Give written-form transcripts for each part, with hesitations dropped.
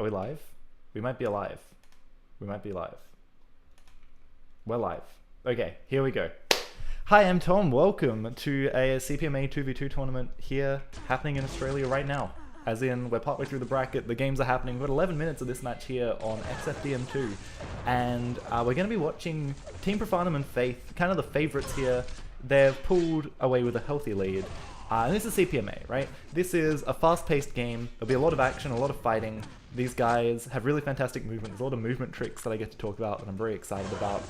Are we live? We might be alive. We might be live. We're live. Okay, here we go. Hi, I'm Tom. Welcome to a CPMA 2v2 tournament here, happening in Australia right now. As in, we're partway through the bracket, the games are happening. We've got 11 minutes of this match here on XFDM2. And we're going to be watching Team Profanum and Faith, kind of the favourites here. They've pulled away with a healthy lead. And this is CPMA, right? This is a fast-paced game. There'll be a lot of action, a lot of fighting. These guys have really fantastic movement. There's a lot of movement tricks that I get to talk about that I'm very excited about.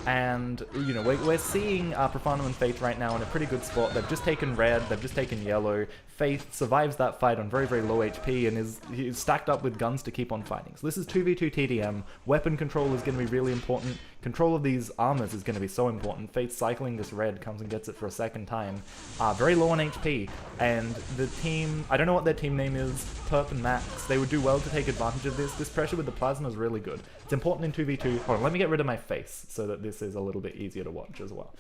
And, you know, we're seeing Profanum and Faith right now in a pretty good spot. They've just taken red, they've just taken yellow. Faith survives that fight on very, very low HP and is stacked up with guns to keep on fighting. So this is 2v2 TDM. Weapon control is going to be really important. Control of these armors is going to be so important. Faith cycling this red, comes and gets it for a second time. Very low on HP. And the team, I don't know what their team name is, Perp and Max, they would do well to take advantage of this. This pressure with the plasma is really good. It's important in 2v2. Hold on, let me get rid of my face so that this is a little bit easier to watch as well.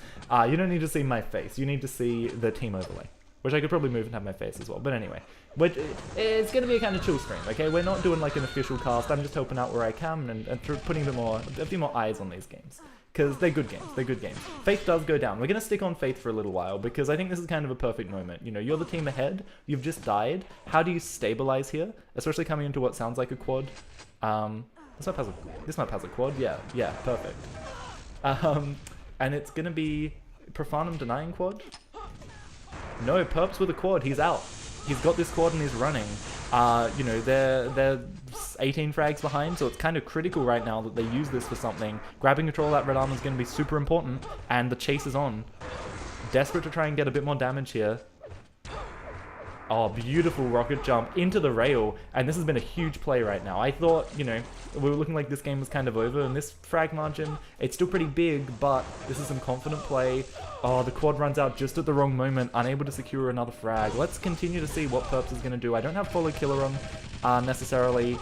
You don't need to see my face. You need to see the team overlay, which I could probably move and have my face as well. But anyway, it's going to be a kind of chill stream, okay? We're not doing like an official cast. I'm just helping out where I can and putting a few more eyes on these games. Because they're good games. They're good games. Faith does go down. We're going to stick on Faith for a little while because I think this is kind of a perfect moment. You know, you're the team ahead. You've just died. How do you stabilize here? Especially coming into what sounds like a quad. This map has a quad. Yeah, perfect. And it's going to be Profanum denying quad. No, Perp's with a quad. He's out. He's got this quad and he's running. You know, they're 18 frags behind, so it's kind of critical right now that they use this for something. Grabbing control of that red armor is going to be super important, and the chase is on. Desperate to try and get a bit more damage here. Oh, beautiful rocket jump into the rail, and this has been a huge play right now. I thought, you know, we were looking like this game was kind of over, and this frag margin, it's still pretty big, but this is some confident play. Oh, the quad runs out just at the wrong moment, unable to secure another frag. Let's continue to see what Perps is going to do. I don't have follow killer on necessarily.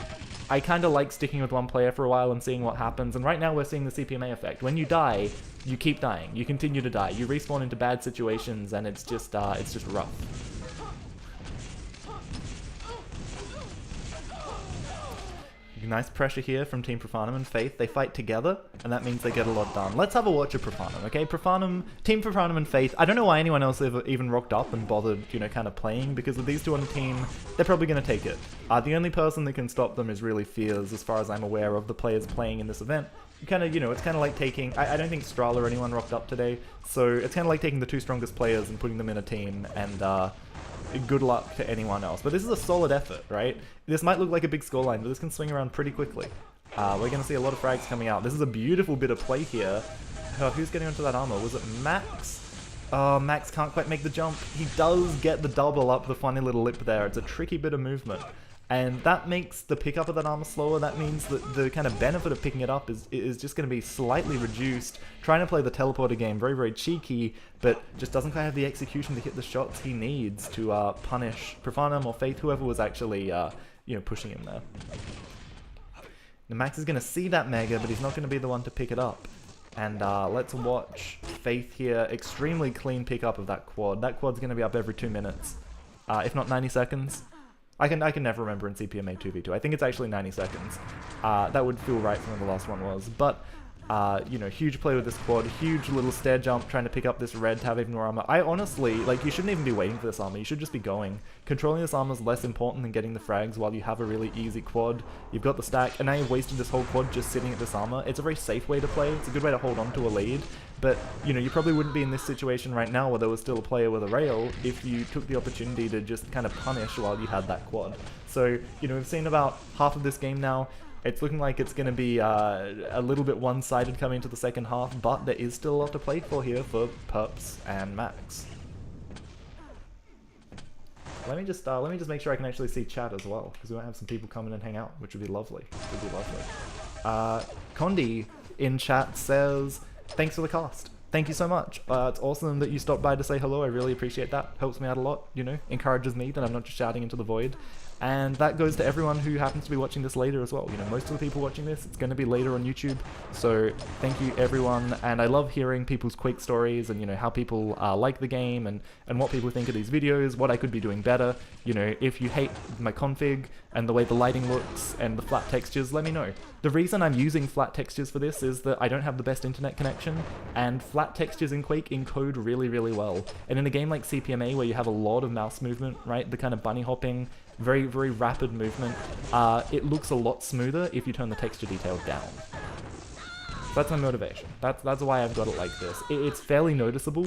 I kind of like sticking with one player for a while and seeing what happens, and right now we're seeing the CPMA effect. When you die, you keep dying. You continue to die. You respawn into bad situations, and it's just rough. Nice pressure here from Team Profanum and Faith. They fight together, and that means they get a lot done. Let's have a watch of Profanum, okay? Team Profanum and Faith. I don't know why anyone else ever even rocked up and bothered, you know, kind of playing, because with these two on the team, they're probably going to take it. The only person that can stop them is really Fears, as far as I'm aware of the players playing in this event. Kind of, you know, it's kind of like taking... I don't think Strala or anyone rocked up today, so it's kind of like taking the two strongest players and putting them in a team, and good luck to anyone else. But this is a solid effort, right? This might look like a big scoreline, but this can swing around pretty quickly. We're going to see a lot of frags coming out. This is a beautiful bit of play here. Who's getting onto that armor? Was it Max? Oh, Max can't quite make the jump. He does get the double up the funny little lip there. It's a tricky bit of movement. And that makes the pickup of that armor slower. That means that the kind of benefit of picking it up is just going to be slightly reduced. Trying to play the teleporter game, very, very cheeky, but just doesn't quite have the execution to hit the shots he needs to punish Profanum or Faith, whoever was actually you know, pushing him there. Now Max is going to see that Mega, but he's not going to be the one to pick it up. And let's watch Faith here. Extremely clean pickup of that quad. That quad's going to be up every 2 minutes, if not 90 seconds. I can never remember in CPMA 2v2. I think it's actually 90 seconds. That would feel right from when the last one was. But, you know, huge play with this quad. Huge little stair jump trying to pick up this red to have even more armor. I honestly, like, you shouldn't even be waiting for this armor. You should just be going. Controlling this armor is less important than getting the frags while you have a really easy quad. You've got the stack, and now you've wasted this whole quad just sitting at this armor. It's a very safe way to play. It's a good way to hold on to a lead. But, you know, you probably wouldn't be in this situation right now where there was still a player with a rail if you took the opportunity to just kind of punish while you had that quad. So, you know, we've seen about half of this game now. It's looking like it's going to be a little bit one-sided coming into the second half, but there is still a lot to play for here for Perps and Max. Let me just make sure I can actually see chat as well, because we might have some people come in and hang out, which would be lovely. Would be lovely. Condi in chat says, "Thanks for the cast." Thank you so much. It's awesome that you stopped by to say hello. I really appreciate that. Helps me out a lot, you know, encourages me that I'm not just shouting into the void. And that goes to everyone who happens to be watching this later as well. You know, most of the people watching this, it's going to be later on YouTube. So thank you everyone, and I love hearing people's quick stories and, you know, how people like the game and what people think of these videos, what I could be doing better. You know, if you hate my config and the way the lighting looks and the flat textures, let me know. The reason I'm using flat textures for this is that I don't have the best internet connection, and flat textures in Quake encode really, really well. And in a game like CPMA where you have a lot of mouse movement, right, the kind of bunny hopping, very, very rapid movement, it looks a lot smoother if you turn the texture detail down. So that's my motivation. That's why I've got it like this. It's fairly noticeable,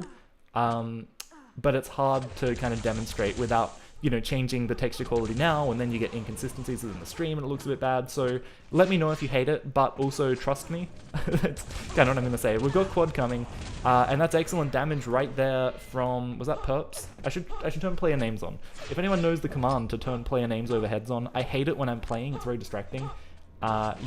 but it's hard to kind of demonstrate without, you know, changing the texture quality now, and then you get inconsistencies in the stream and it looks a bit bad. So let me know if you hate it, but also trust me. That's kind of what I'm going to say. We've got quad coming, and that's excellent damage right there from, was that perps? I should turn player names on. If anyone knows the command to turn player names over heads on, I hate it when I'm playing, it's very distracting.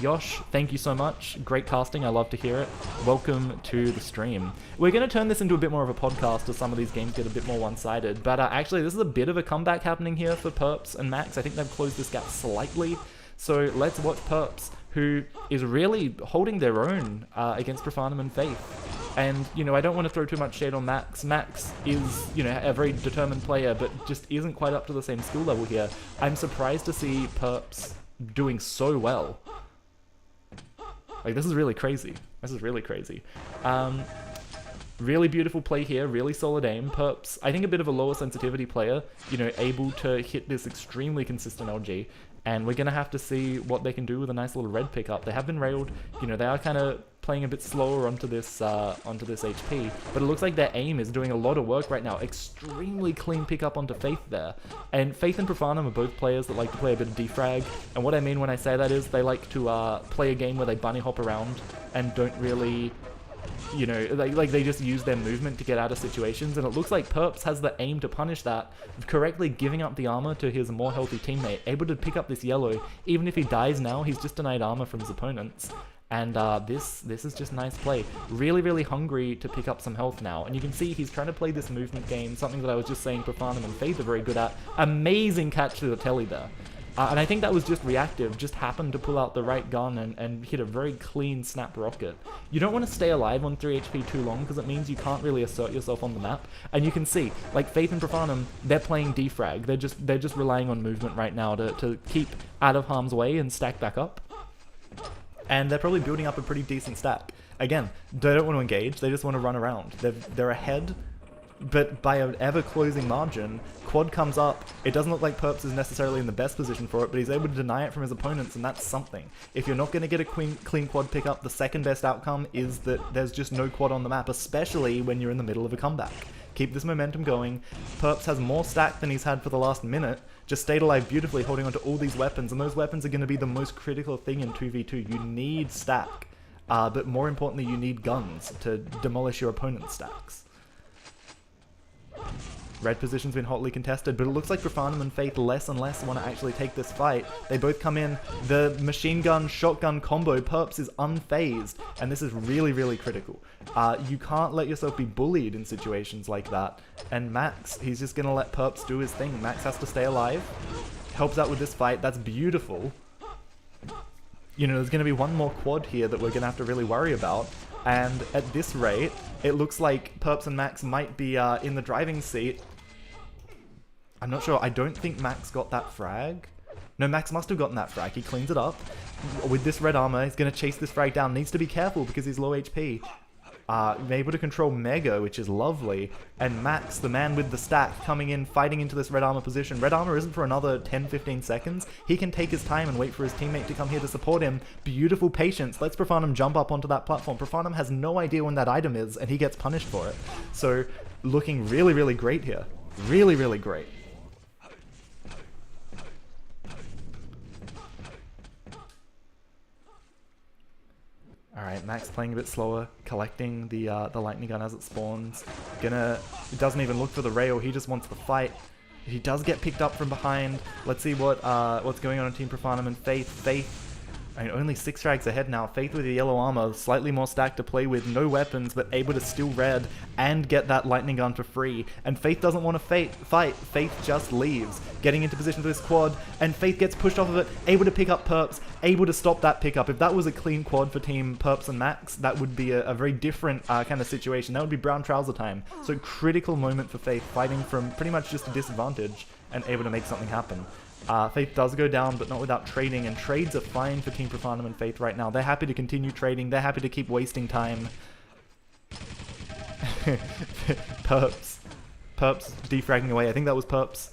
Yosh, thank you so much. Great casting, I love to hear it. Welcome to the stream. We're going to turn this into a bit more of a podcast as some of these games get a bit more one-sided, but actually this is a bit of a comeback happening here for Perps and Max. I think they've closed this gap slightly, so let's watch Perps, who is really holding their own against Profanum and Faith. And, you know, I don't want to throw too much shade on Max. Max is, you know, a very determined player, but just isn't quite up to the same skill level here. I'm surprised to see Perps doing so well. Like, this is really crazy. This is really crazy. Really beautiful play here, really solid aim. Perps, I think a bit of a lower sensitivity player, you know, able to hit this extremely consistent LG. And we're going to have to see what they can do with a nice little red pickup. They have been railed, you know, they are kind of playing a bit slower onto this HP, but it looks like their aim is doing a lot of work right now. Extremely clean pickup onto Faith there. And Faith and Profanum are both players that like to play a bit of defrag, and what I mean when I say that is they like to play a game where they bunny hop around and don't really, you know, they just use their movement to get out of situations, and it looks like Perps has the aim to punish that, correctly giving up the armor to his more healthy teammate, able to pick up this yellow. Even if he dies now, he's just denied armor from his opponents. And this is just nice play. Really, really hungry to pick up some health now. And you can see he's trying to play this movement game, something that I was just saying Profanum and Faith are very good at. Amazing catch to the telly there. And I think that was just reactive, just happened to pull out the right gun and hit a very clean snap rocket. You don't want to stay alive on 3 HP too long, because it means you can't really assert yourself on the map. And you can see, like Faith and Profanum, they're playing defrag. They're just relying on movement right now to keep out of harm's way and stack back up. And they're probably building up a pretty decent stack. Again, they don't want to engage, they just want to run around. They're ahead, but by an ever-closing margin. Quad comes up, it doesn't look like Perps is necessarily in the best position for it, but he's able to deny it from his opponents, and that's something. If you're not going to get a clean quad pickup, the second best outcome is that there's just no quad on the map, especially when you're in the middle of a comeback. Keep this momentum going. Perps has more stack than he's had for the last minute, just stayed alive beautifully, holding onto all these weapons, and those weapons are going to be the most critical thing in 2v2. You need stack, but more importantly, you need guns to demolish your opponent's stacks. Red position's been hotly contested, but it looks like Profanum and Faith less and less want to actually take this fight. They both come in, the machine gun, shotgun combo, Perps is unfazed, and this is really, really critical. You can't let yourself be bullied in situations like that, and Max, he's just going to let Perps do his thing. Max has to stay alive, helps out with this fight, that's beautiful. You know, there's going to be one more quad here that we're going to have to really worry about. And at this rate, it looks like Perps and Max might be in the driving seat. I'm not sure. I don't think Max got that frag. No, Max must have gotten that frag. He cleans it up. With this red armor, he's going to chase this frag down. Needs to be careful because he's low HP. Able to control Mega, which is lovely. And Max, the man with the stack, coming in, fighting into this red armor position. Red armor isn't for another 10-15 seconds. He can take his time and wait for his teammate to come here to support him. Beautiful patience. Let's Profanum jump up onto that platform. Profanum has no idea when that item is, and he gets punished for it. So, looking really, really great here. Really, really great. Alright, Max playing a bit slower, collecting the lightning gun as it spawns. He doesn't even look for the rail, he just wants the fight. He does get picked up from behind. Let's see what's going on in Team Profanum and Faith. Faith, I mean, only 6 frags ahead now. Faith with the yellow armor, slightly more stacked to play with, no weapons, but able to steal red and get that lightning gun for free. And Faith doesn't want to fight. Faith just leaves, getting into position for this quad, and Faith gets pushed off of it, able to pick up Perps, able to stop that pickup. If that was a clean quad for Team Perps and Max, that would be a very different kind of situation. That would be brown trouser time. So critical moment for Faith, fighting from pretty much just a disadvantage and able to make something happen. Faith does go down, but not without trading, and trades are fine for Team Profanum and Faith right now. They're happy to continue trading. They're happy to keep wasting time. Perps defragging away. I think that was Perps.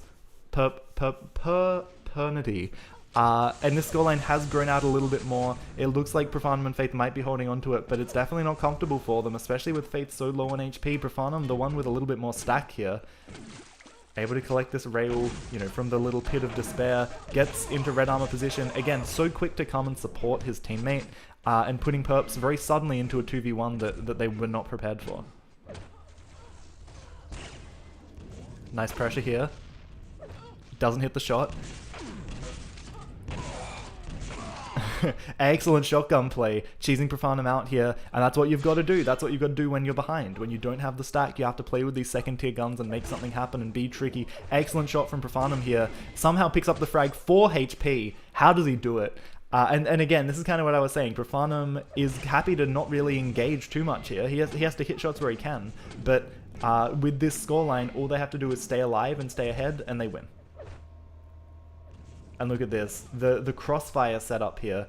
Pernity. And this scoreline has grown out a little bit more. It looks like Profanum and Faith might be holding onto it, but it's definitely not comfortable for them, especially with Faith so low on HP. Profanum, the one with a little bit more stack here, able to collect this rail, you know, from the little pit of despair, gets into red armor position. Again, so quick to come and support his teammate, and putting Perps very suddenly into a 2v1 that they were not prepared for. Nice pressure here. Doesn't hit the shot. Excellent shotgun play, cheesing Profanum out here, and that's what you've got to do. That's what you've got to do when you're behind. When you don't have the stack, you have to play with these second tier guns and make something happen and be tricky. Excellent shot from Profanum here. Somehow picks up the frag, 4 HP. How does he do it? And again, this is kind of what I was saying. Profanum is happy to not really engage too much here. He has to hit shots where he can, but with this scoreline, all they have to do is stay alive and stay ahead, and they win. And look at this, the crossfire setup here,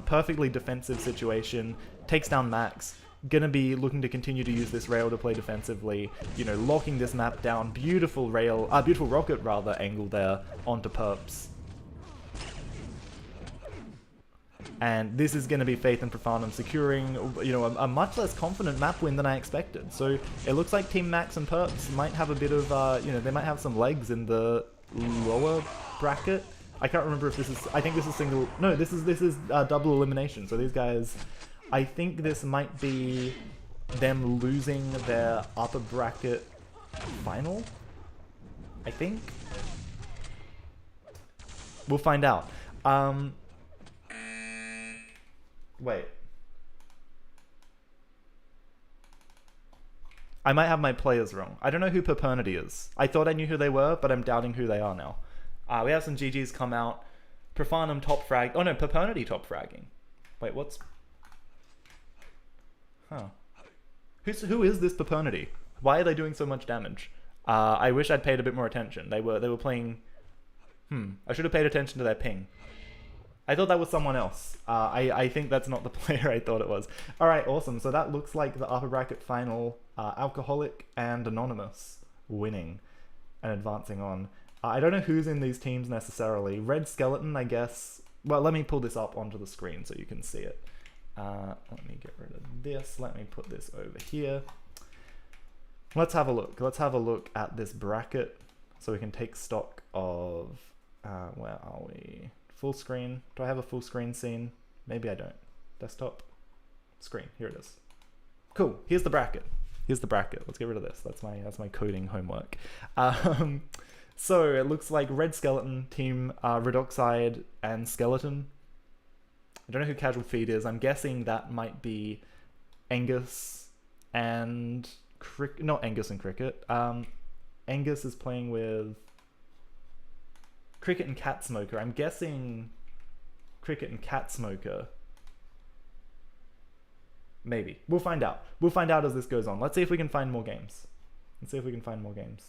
perfectly defensive situation, takes down Max, gonna be looking to continue to use this rail to play defensively, you know, locking this map down, beautiful rocket rather, angle there onto Perps. And this is going to be Faith and Profanum securing, you know, a much less confident map win than I expected. So it looks like Team Max and Perps might have a bit of, you know, they might have some legs in the lower bracket. I can't remember if this is, I think this is single, no, this is double elimination. So these guys, I think this might be them losing their upper bracket final, I think. We'll find out. Wait. I might have my players wrong. I don't know who Pernity is. I thought I knew who they were, but I'm doubting who they are now. We have some GGs come out. Profanum top frag. Oh no, Pernity top fragging. Wait, what's... Huh. Who is this Pernity? Why are they doing so much damage? I wish I'd paid a bit more attention. They were playing... I should have paid attention to their ping. I thought that was someone else. I think that's not the player I thought it was. Alright, awesome. So that looks like the upper bracket final. Alcoholic and Anonymous winning and advancing on. I don't know who's in these teams necessarily. Red Skeleton, I guess. Well, let me pull this up onto the screen so you can see it. Let me get rid of this. Let me put this over here. Let's have a look. Let's have a look at this bracket so we can take stock of... where are we? Full screen. Do I have a full screen scene? Maybe I don't. Desktop. Screen. Here it is. Cool. Here's the bracket. Here's the bracket. Let's get rid of this. That's my coding homework. So it looks like Red Skeleton, Team Redoxide and Skeleton. I don't know who Casual Feed is. I'm guessing that might be Angus and not Angus and Cricket. Angus is playing with Cricket and Cat Smoker. I'm guessing Cricket and Cat Smoker. Maybe. We'll find out. We'll find out as this goes on. Let's see if we can find more games. Let's see if we can find more games.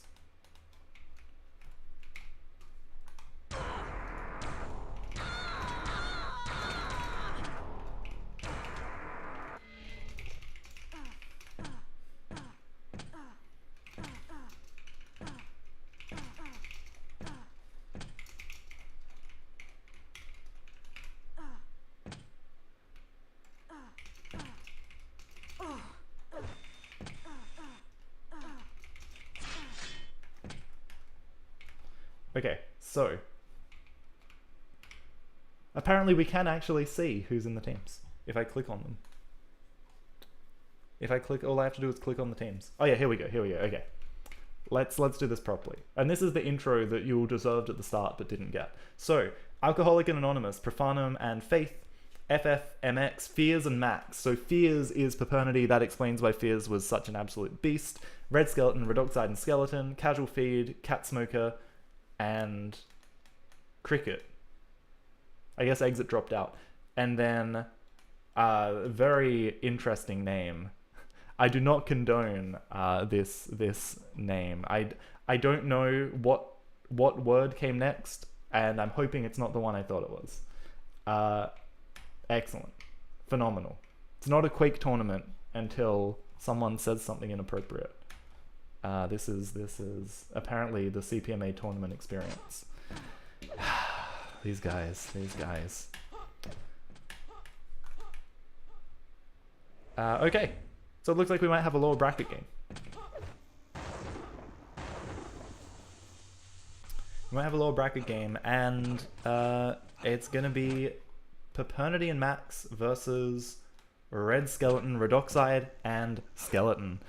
Okay, so apparently we can actually see who's in the teams if I click on them. If I click, all I have to do is click on the teams. Oh yeah, here we go, okay. Let's do this properly. And this is the intro that you deserved at the start but didn't get. So, Alcoholic and Anonymous, Profanum and Faith, FFMX, Fears and Max. So Fears is Papernity. That explains why Fears was such an absolute beast. Red Skeleton, Redoxide and Skeleton, Casual Feed, Cat Smoker, and Cricket. I guess Exit dropped out. And then, very interesting name. I do not condone this name. I don't know what word came next, and I'm hoping it's not the one I thought it was. Excellent. Phenomenal. It's not a Quake tournament until someone says something inappropriate. This is apparently the CPMA tournament experience. These guys. Okay, so it looks like we might have a lower bracket game. We might have a lower bracket game, and it's gonna be Papernity and Max versus Red Skeleton, Redoxide, and Skeleton.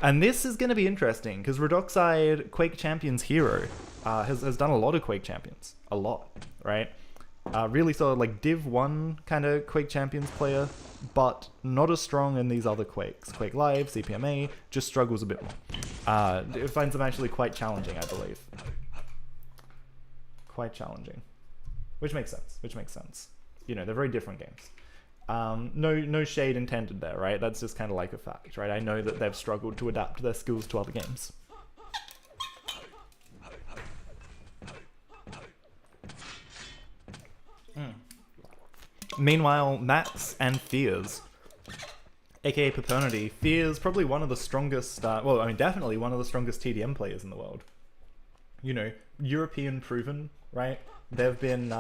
And this is going to be interesting, because Redoxide, Quake Champions hero, has done a lot of Quake Champions. A lot, right? Really solid, like Div 1 kind of Quake Champions player, but not as strong in these other Quakes. Quake Live, CPMA, just struggles a bit more. It finds them actually quite challenging, I believe. Quite challenging. Which makes sense. You know, they're very different games. No shade intended there, right? That's just kind of like a fact, right? I know that they've struggled to adapt their skills to other games. Meanwhile, Max and Fears, aka Papernity. Fears, probably one of the strongest, well, I mean, definitely one of the strongest TDM players in the world. You know, European proven, right? They've been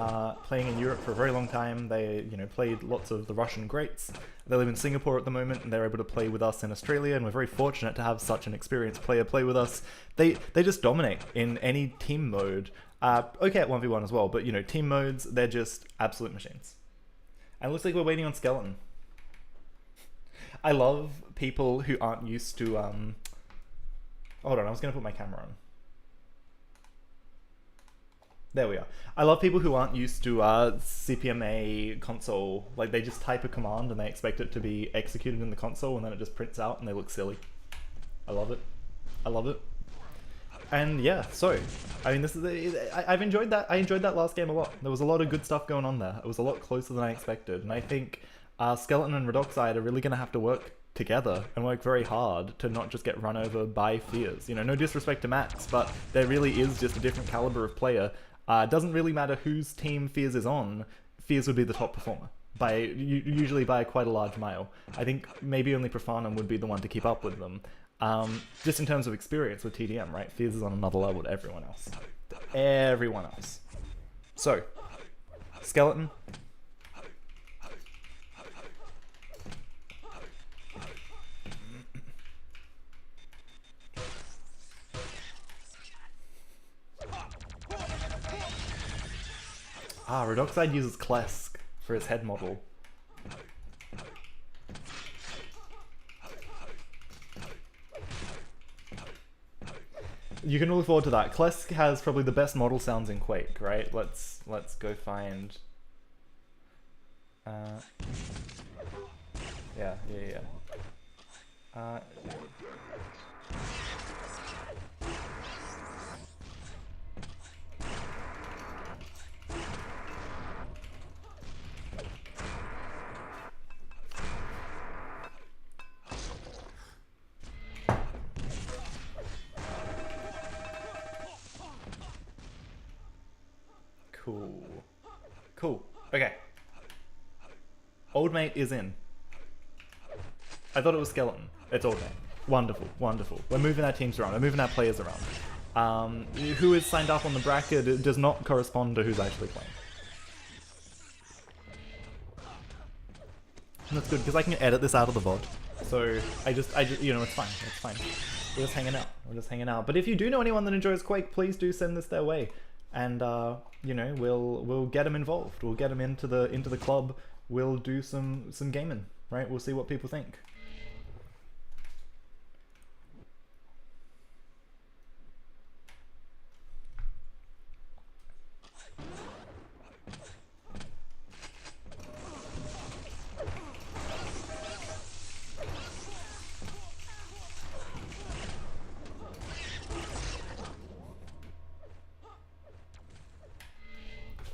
playing in Europe for a very long time. They, you know, played lots of the Russian greats. They live in Singapore at the moment, and they're able to play with us in Australia, and we're very fortunate to have such an experienced player play with us. They just dominate in any team mode. Okay at 1v1 as well, but, you know, team modes, they're just absolute machines. And it looks like we're waiting on Skeleton. I love people who aren't used to... Hold on, I was going to put my camera on. There we are. I love people who aren't used to CPMA console. Like, they just type a command and they expect it to be executed in the console, and then it just prints out and they look silly. I love it. I love it. And yeah, so, I mean, this is I've enjoyed that. I enjoyed that last game a lot. There was a lot of good stuff going on there. It was a lot closer than I expected. And I think Skeleton and Redoxide are really going to have to work together and work very hard to not just get run over by Fears. You know, no disrespect to Max, but there really is just a different caliber of player. It doesn't really matter whose team Fears is on, Fears would be the top performer, usually by quite a large mile. I think maybe only Profanum would be the one to keep up with them. Just in terms of experience with TDM, right? Fears is on another level to everyone else. Everyone else. So, Skeleton. Redoxide uses Klesk for his head model. You can look forward to that. Klesk has probably the best model sounds in Quake, right? Let's go find... Yeah. Cool. Okay. Old Mate is in. I thought it was Skeleton. It's Old Mate. Wonderful. We're moving our teams around. We're moving our players around. Who is signed up on the bracket does not correspond to who's actually playing. And that's good, because I can edit this out of the VOD. So, I just, you know, it's fine. We're just hanging out. But if you do know anyone that enjoys Quake, please do send this their way. And, you know, we'll get them involved. We'll get them into the club. We'll do some gaming, right? We'll see what people think.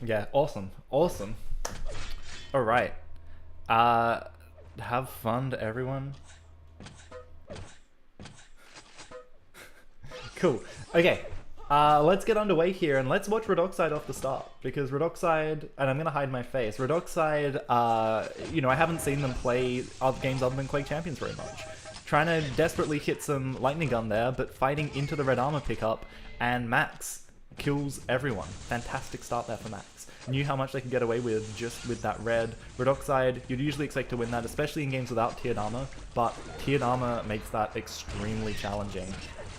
Yeah, awesome. Awesome. Alright. Have fun to everyone. Cool. Okay. Let's get underway here and let's watch Redoxide off the start. Because Redoxide, and I'm gonna hide my face, Redoxide, you know, I haven't seen them play other games other than Quake Champions very much. Trying to desperately hit some lightning gun there, but fighting into the red armor pickup, and Max kills everyone. Fantastic start there for Max. Knew how much they could get away with just with that red. Redoxide, you'd usually expect to win that, especially in games without tiered armor, but tiered armor makes that extremely challenging.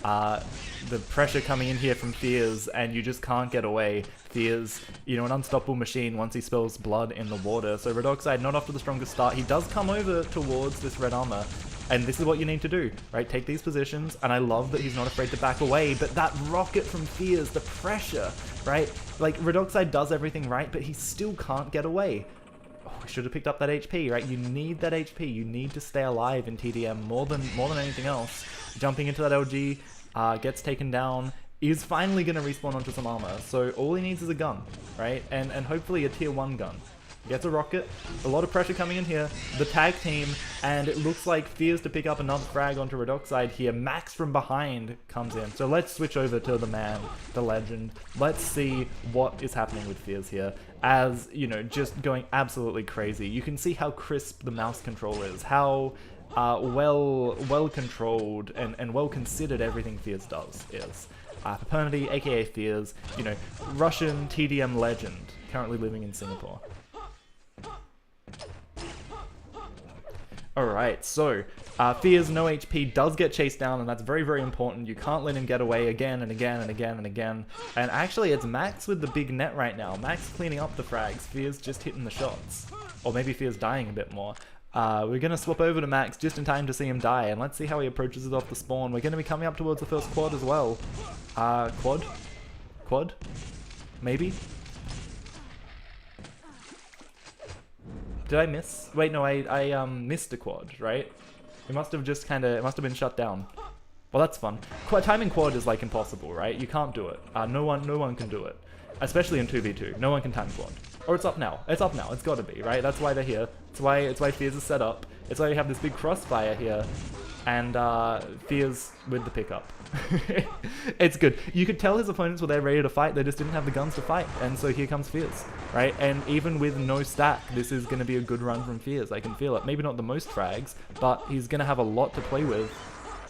The pressure coming in here from Fears, and you just can't get away. Fears, you know, an unstoppable machine once he spills blood in the water. So Redoxide, not off to the strongest start. He does come over towards this red armor, and this is what you need to do, right? Take these positions, and I love that he's not afraid to back away, but that rocket from Fears, the pressure, right? Like, Redoxide does everything right, but he still can't get away. Oh, I should have picked up that HP, right? You need that HP. You need to stay alive in TDM more than anything else. Jumping into that LG, gets taken down, is finally going to respawn onto some armor. So all he needs is a gun, right? And hopefully a tier 1 gun. Gets a rocket, a lot of pressure coming in here, the tag team, and it looks like Fears to pick up another frag onto Redoxide here. Max from behind comes in. So let's switch over to the man, the legend. Let's see what is happening with Fears here. As, you know, just going absolutely crazy. You can see how crisp the mouse control is, how well controlled and well considered everything Fears does is. Paternity, aka Fears, you know, Russian TDM legend, currently living in Singapore. Alright, so Fears, no HP, does get chased down, and that's very, very important. You can't let him get away again and again and again and again. And actually, it's Max with the big net right now. Max cleaning up the frags, Fears just hitting the shots. Or maybe Fears dying a bit more. We're going to swap over to Max just in time to see him die, and let's see how he approaches it off the spawn. We're going to be coming up towards the first quad as well. Quad? Quad? Maybe? Did I miss? Wait, no, I missed a quad, right? It must have just it must have been shut down. Well, that's fun. Timing quad is like impossible, right? You can't do it. No one can do it. Especially in 2v2. No one can time quad. Or it's up now. It's up now. It's gotta be, right? That's why they're here. It's why Fears is set up. It's why you have this big crossfire here. And Fears with the pickup. It's good. You could tell his opponents were there ready to fight, they just didn't have the guns to fight. And so here comes Fears, right? And even with no stack, this is going to be a good run from Fears. I can feel it. Maybe not the most frags, but he's going to have a lot to play with.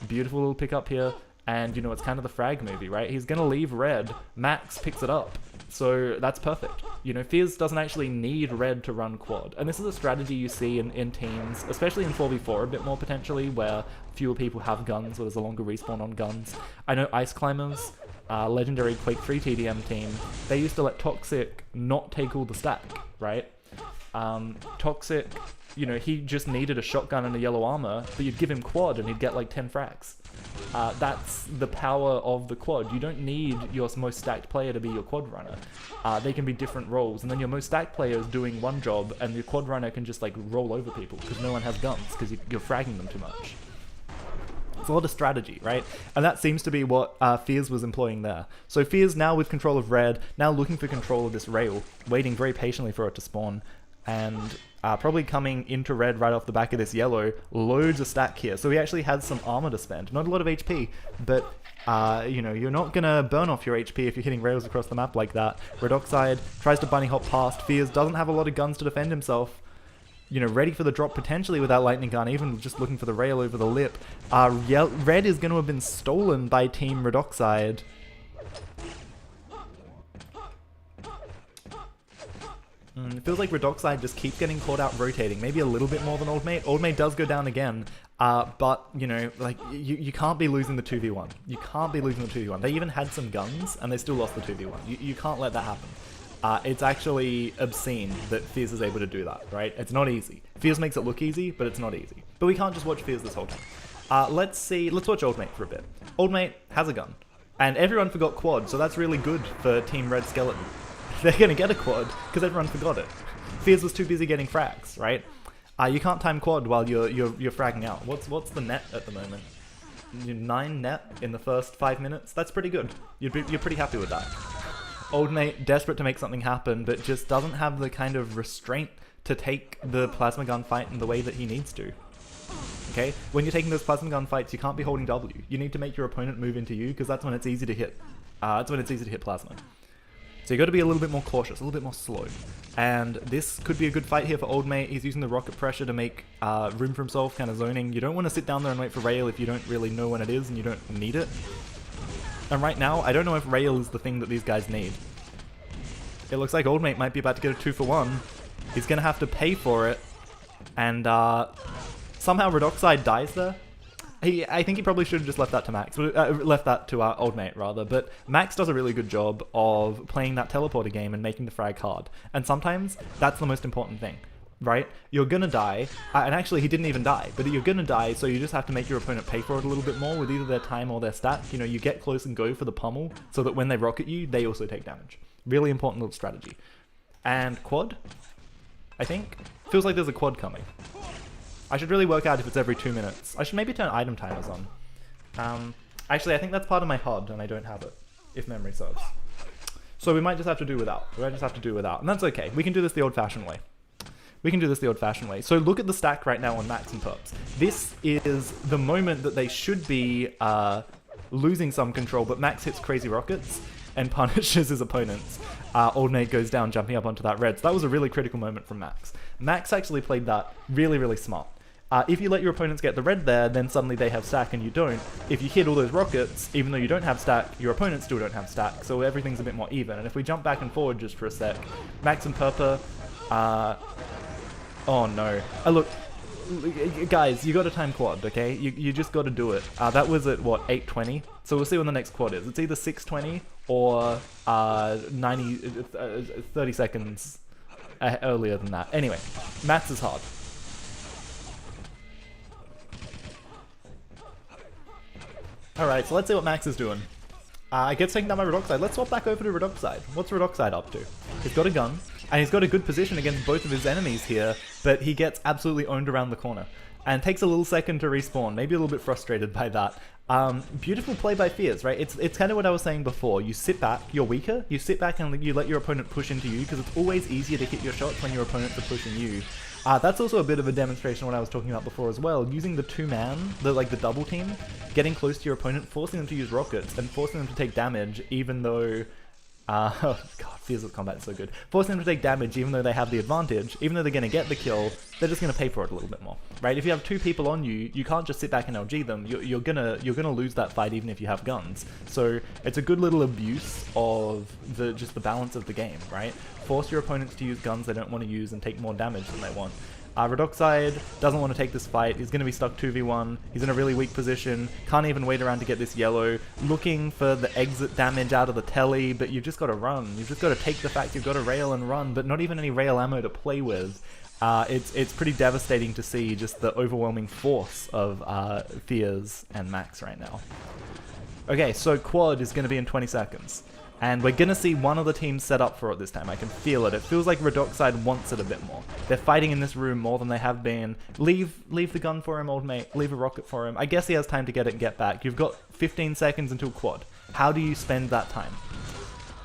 Beautiful little pickup here. And, you know, it's kind of the frag movie, right? He's going to leave red. Max picks it up. So that's perfect. You know, Fears doesn't actually need red to run quad. And this is a strategy you see in teams, especially in 4v4 a bit more potentially, where fewer people have guns, or there's a longer respawn on guns. I know Ice Climbers, legendary Quake 3 TDM team, they used to let Toxic not take all the stack, right? Toxic, you know, he just needed a shotgun and a yellow armor, but you'd give him quad and he'd get like 10 frags. That's the power of the quad. You don't need your most stacked player to be your quad runner. They can be different roles, and then your most stacked player is doing one job, and your quad runner can just like roll over people because no one has guns because you're fragging them too much. It's a lot of strategy, right? And that seems to be what Fears was employing there. So Fears now with control of red, now looking for control of this rail, waiting very patiently for it to spawn, and probably coming into red right off the back of this yellow. Loads of stack here, so he actually has some armor to spend. Not a lot of HP, but you know, you're not gonna burn off your HP if you're hitting rails across the map like that. Redoxide tries to bunny hop past. Fears doesn't have a lot of guns to defend himself. You know, ready for the drop potentially with that lightning gun, even just looking for the rail over the lip. Red is going to have been stolen by Team Redoxide. It feels like Redoxide just keep getting caught out rotating, maybe a little bit more than Old Mate. Old Mate does go down again, but, you know, like, you can't be losing the 2v1. You can't be losing the 2v1. They even had some guns, and they still lost the 2v1. You can't let that happen. It's actually obscene that Fears is able to do that, right? It's not easy. Fears makes it look easy, but it's not easy. But we can't just watch Fears this whole time. Let's watch Old Mate for a bit. Old Mate has a gun, and everyone forgot quad, so that's really good for Team Red Skeleton. They're gonna get a quad, because everyone forgot it. Fears was too busy getting frags, right? You can't time quad while you're fragging out. What's the net at the moment? 9 net in the first 5 minutes? That's pretty good. You're pretty happy with that. Old Mate desperate to make something happen, but just doesn't have the kind of restraint to take the plasma gun fight in the way that he needs to. Okay? When you're taking those plasma gun fights, you can't be holding W. You need to make your opponent move into you, because that's when it's easy to hit. That's when it's easy to hit plasma. So you got to be a little bit more cautious, a little bit more slow. And this could be a good fight here for Old Mate. He's using the rocket pressure to make room for himself, kind of zoning. You don't want to sit down there and wait for Rail if you don't really know when it is and you don't need it. And right now, I don't know if Rail is the thing that these guys need. It looks like Old Mate might be about to get a 2-for-1. He's going to have to pay for it. And somehow Redoxide dies there. I think he probably should have just left that to Max, left that to our Old Mate rather, but Max does a really good job of playing that teleporter game and making the frag hard, and sometimes that's the most important thing, right? You're gonna die, and actually he didn't even die, but you're gonna die, so you just have to make your opponent pay for it a little bit more with either their time or their stack. You know, you get close and go for the pummel, so that when they rocket you, they also take damage. Really important little strategy. And quad, I think? Feels like there's a quad coming. I should really work out if it's every 2 minutes. I should maybe turn item timers on. Actually, I think that's part of my HUD, and I don't have it, if memory serves. So we might just have to do without. We might just have to do without, and that's okay. We can do this the old-fashioned way. We can do this the old-fashioned way. So look at the stack right now on Max and Perps. This is the moment that they should be losing some control, but Max hits crazy rockets and punishes his opponents. Old Mate goes down, jumping up onto that red. So that was a really critical moment from Max. Max actually played that really, really smart. If you let your opponents get the red there, then suddenly they have stack and you don't. If you hit all those rockets, even though you don't have stack, your opponents still don't have stack, so everything's a bit more even. And if we jump back and forward just for a sec, Max and Purpa, oh no. Look, guys, you got to time quad, okay? You just got to do it. That was at, what, 8:20? So we'll see when the next quad is. It's either 6:20 or 30 seconds earlier than that. Anyway, maths is hard. Alright, so let's see what Max is doing. It gets taken down by Redoxide. Let's swap back over to Redoxide. What's Redoxide up to? He's got a gun, and he's got a good position against both of his enemies here, but he gets absolutely owned around the corner. And takes a little second to respawn, maybe a little bit frustrated by that. Beautiful play by Fears, right? It's kind of what I was saying before. You sit back, you're weaker, you sit back and you let your opponent push into you, because it's always easier to hit your shots when your opponents are pushing you. That's also a bit of a demonstration of what I was talking about before as well. Using the two-man, the double team, getting close to your opponent, forcing them to use rockets, and forcing them to take damage even though... oh god, Fears of Combat is so good. Forcing them to take damage even though they have the advantage, even though they're going to get the kill, they're just going to pay for it a little bit more, right? If you have two people on you, you can't just sit back and LG them. You're gonna lose that fight even if you have guns. So it's a good little abuse of just the balance of the game, right? Force your opponents to use guns they don't want to use and take more damage than they want. Redoxide doesn't want to take this fight. He's going to be stuck 2v1. He's in a really weak position. Can't even wait around to get this yellow. Looking for the exit damage out of the telly, but you've just got to run. You've just got to take the fact you've got to rail and run, but not even any rail ammo to play with. It's pretty devastating to see just the overwhelming force of Fears and Max right now. Okay, so quad is going to be in 20 seconds. And we're going to see one of the teams set up for it this time. I can feel it. It feels like Redoxide wants it a bit more. They're fighting in this room more than they have been. Leave the gun for him, Old Mate. Leave a rocket for him. I guess he has time to get it and get back. You've got 15 seconds until quad. How do you spend that time?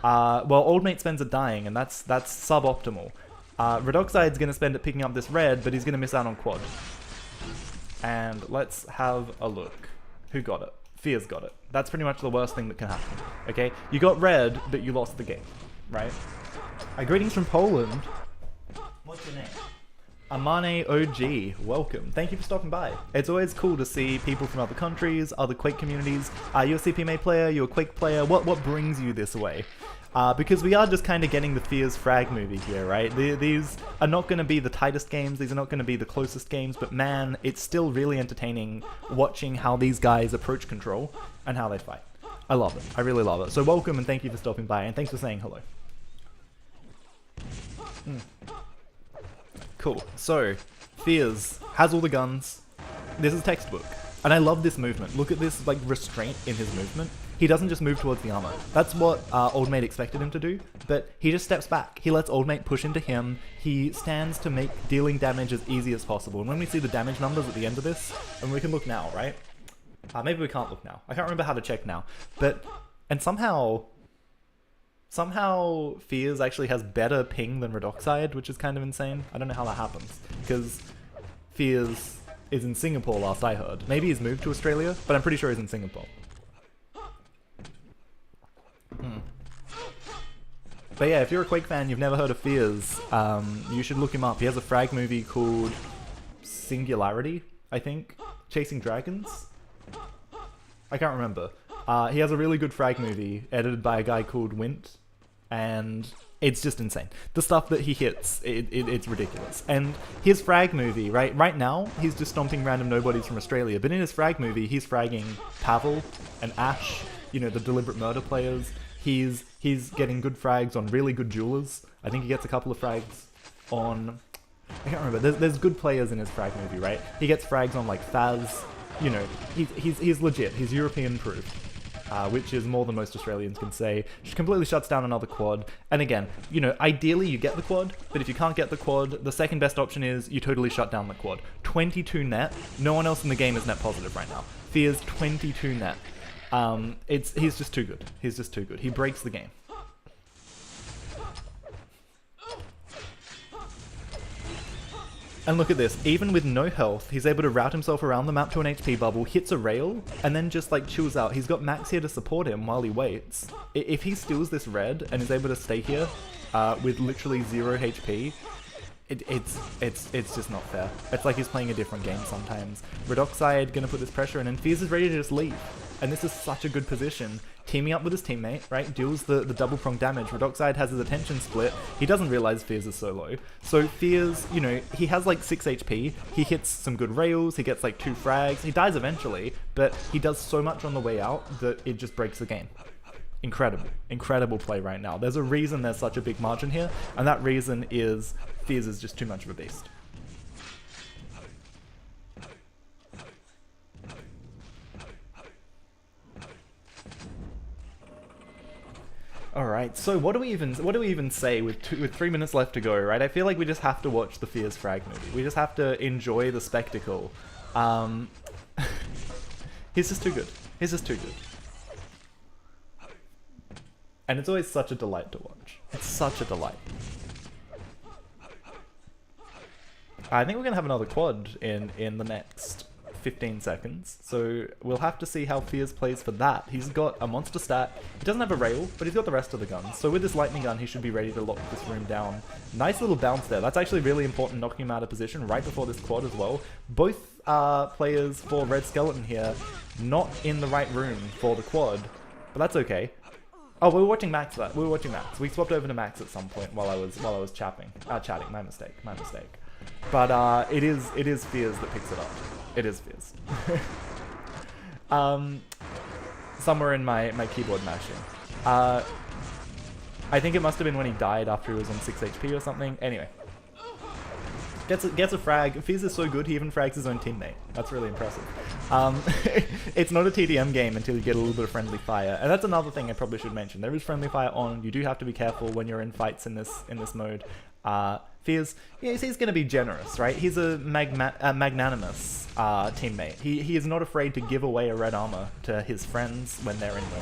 Well, Old Mate spends it dying, and that's suboptimal. Redoxide's going to spend it picking up this red, but he's going to miss out on quad. And let's have a look. Who got it? Fears got it. That's pretty much the worst thing that can happen. Okay? You got red, but you lost the game. Right? Greetings from Poland. What's your name? Amane OG. Welcome. Thank you for stopping by. It's always cool to see people from other countries, other Quake communities. You're a CPMA player, you're a Quake player. What brings you this way? Because we are just kind of getting the Fears frag movie here, right? These are not going to be the tightest games, these are not going to be the closest games, but man, it's still really entertaining watching how these guys approach control and how they fight. I love it. I really love it. So welcome and thank you for stopping by, and thanks for saying hello. Cool. So, Fears has all the guns. This is textbook. And I love this movement. Look at this, like, restraint in his movement. He doesn't just move towards the armor. That's what Old Mate expected him to do, but he just steps back. He lets Old Mate push into him. He stands to make dealing damage as easy as possible. And when we see the damage numbers at the end of this, and we can look now, right? Maybe we can't look now. I can't remember how to check now. But, and somehow, Somehow Fears actually has better ping than Redoxide, which is kind of insane. I don't know how that happens, because Fears is in Singapore last I heard. Maybe he's moved to Australia, but I'm pretty sure he's in Singapore. But yeah, if you're a Quake fan, you've never heard of Fears, you should look him up. He has a frag movie called Singularity, I think. Chasing Dragons? I can't remember. He has a really good frag movie edited by a guy called Wint, and it's just insane. The stuff that he hits, it's ridiculous. And his frag movie, right now, he's just stomping random nobodies from Australia, but in his frag movie, he's fragging Pavel and Ash, you know, the deliberate murder players. He's getting good frags on really good jewelers. I think he gets a couple of frags on... I can't remember. There's good players in his frag movie, right? He gets frags on, like, Faz. You know, he's legit. He's European proof. Which is more than most Australians can say. She completely shuts down another quad. And again, you know, ideally you get the quad, but if you can't get the quad, the second best option is you totally shut down the quad. 22 net. No one else in the game is net positive right now. Fear's 22 net. He's just too good. He's just too good. He breaks the game. And look at this, even with no health, he's able to route himself around the map to an HP bubble, hits a rail, and then just like chills out. He's got Max here to support him while he waits. If he steals this red and is able to stay here with literally 0 HP, it's just not fair. It's like he's playing a different game sometimes. Redoxide gonna put this pressure in, and Fears is ready to just leave. And this is such a good position. Teaming up with his teammate, right, deals the double prong damage. Redoxide has his attention split. He doesn't realize Fears is so low. So Fears, you know, he has like 6 HP. He hits some good rails. He gets like 2 frags. He dies eventually, but he does so much on the way out that it just breaks the game. Incredible. Incredible play right now. There's a reason there's such a big margin here, and that reason is Fears is just too much of a beast. Alright, so what do we even say with 3 minutes left to go, right? I feel like we just have to watch the Fears frag movie. We just have to enjoy the spectacle. He's just too good. He's just too good. And it's always such a delight to watch. It's such a delight. I think we're gonna have another quad in the next 15 seconds, so we'll have to see how Fears plays for that. He's got a monster stat. He doesn't have a rail, but he's got the rest of the guns. So with this lightning gun, he should be ready to lock this room down. Nice little bounce there. That's actually really important, knocking him out of position right before this quad as well. Both players for Red Skeleton here, not in the right room for the quad, but that's okay. Oh, we were watching Max. We were watching Max. We swapped over to Max at some point while I was chatting. My mistake. But it is Fears that picks it up. It is Fears. Somewhere in my keyboard mashing. I think it must have been when he died after he was on 6 HP or something. Anyway. Gets a frag. Fears is so good, he even frags his own teammate. That's really impressive. It's not a TDM game until you get a little bit of friendly fire. And that's another thing I probably should mention. There is friendly fire on. You do have to be careful when you're in fights in this mode. Fears, yeah, he's going to be generous, right? He's a magnanimous teammate. He is not afraid to give away a red armor to his friends when they're in need.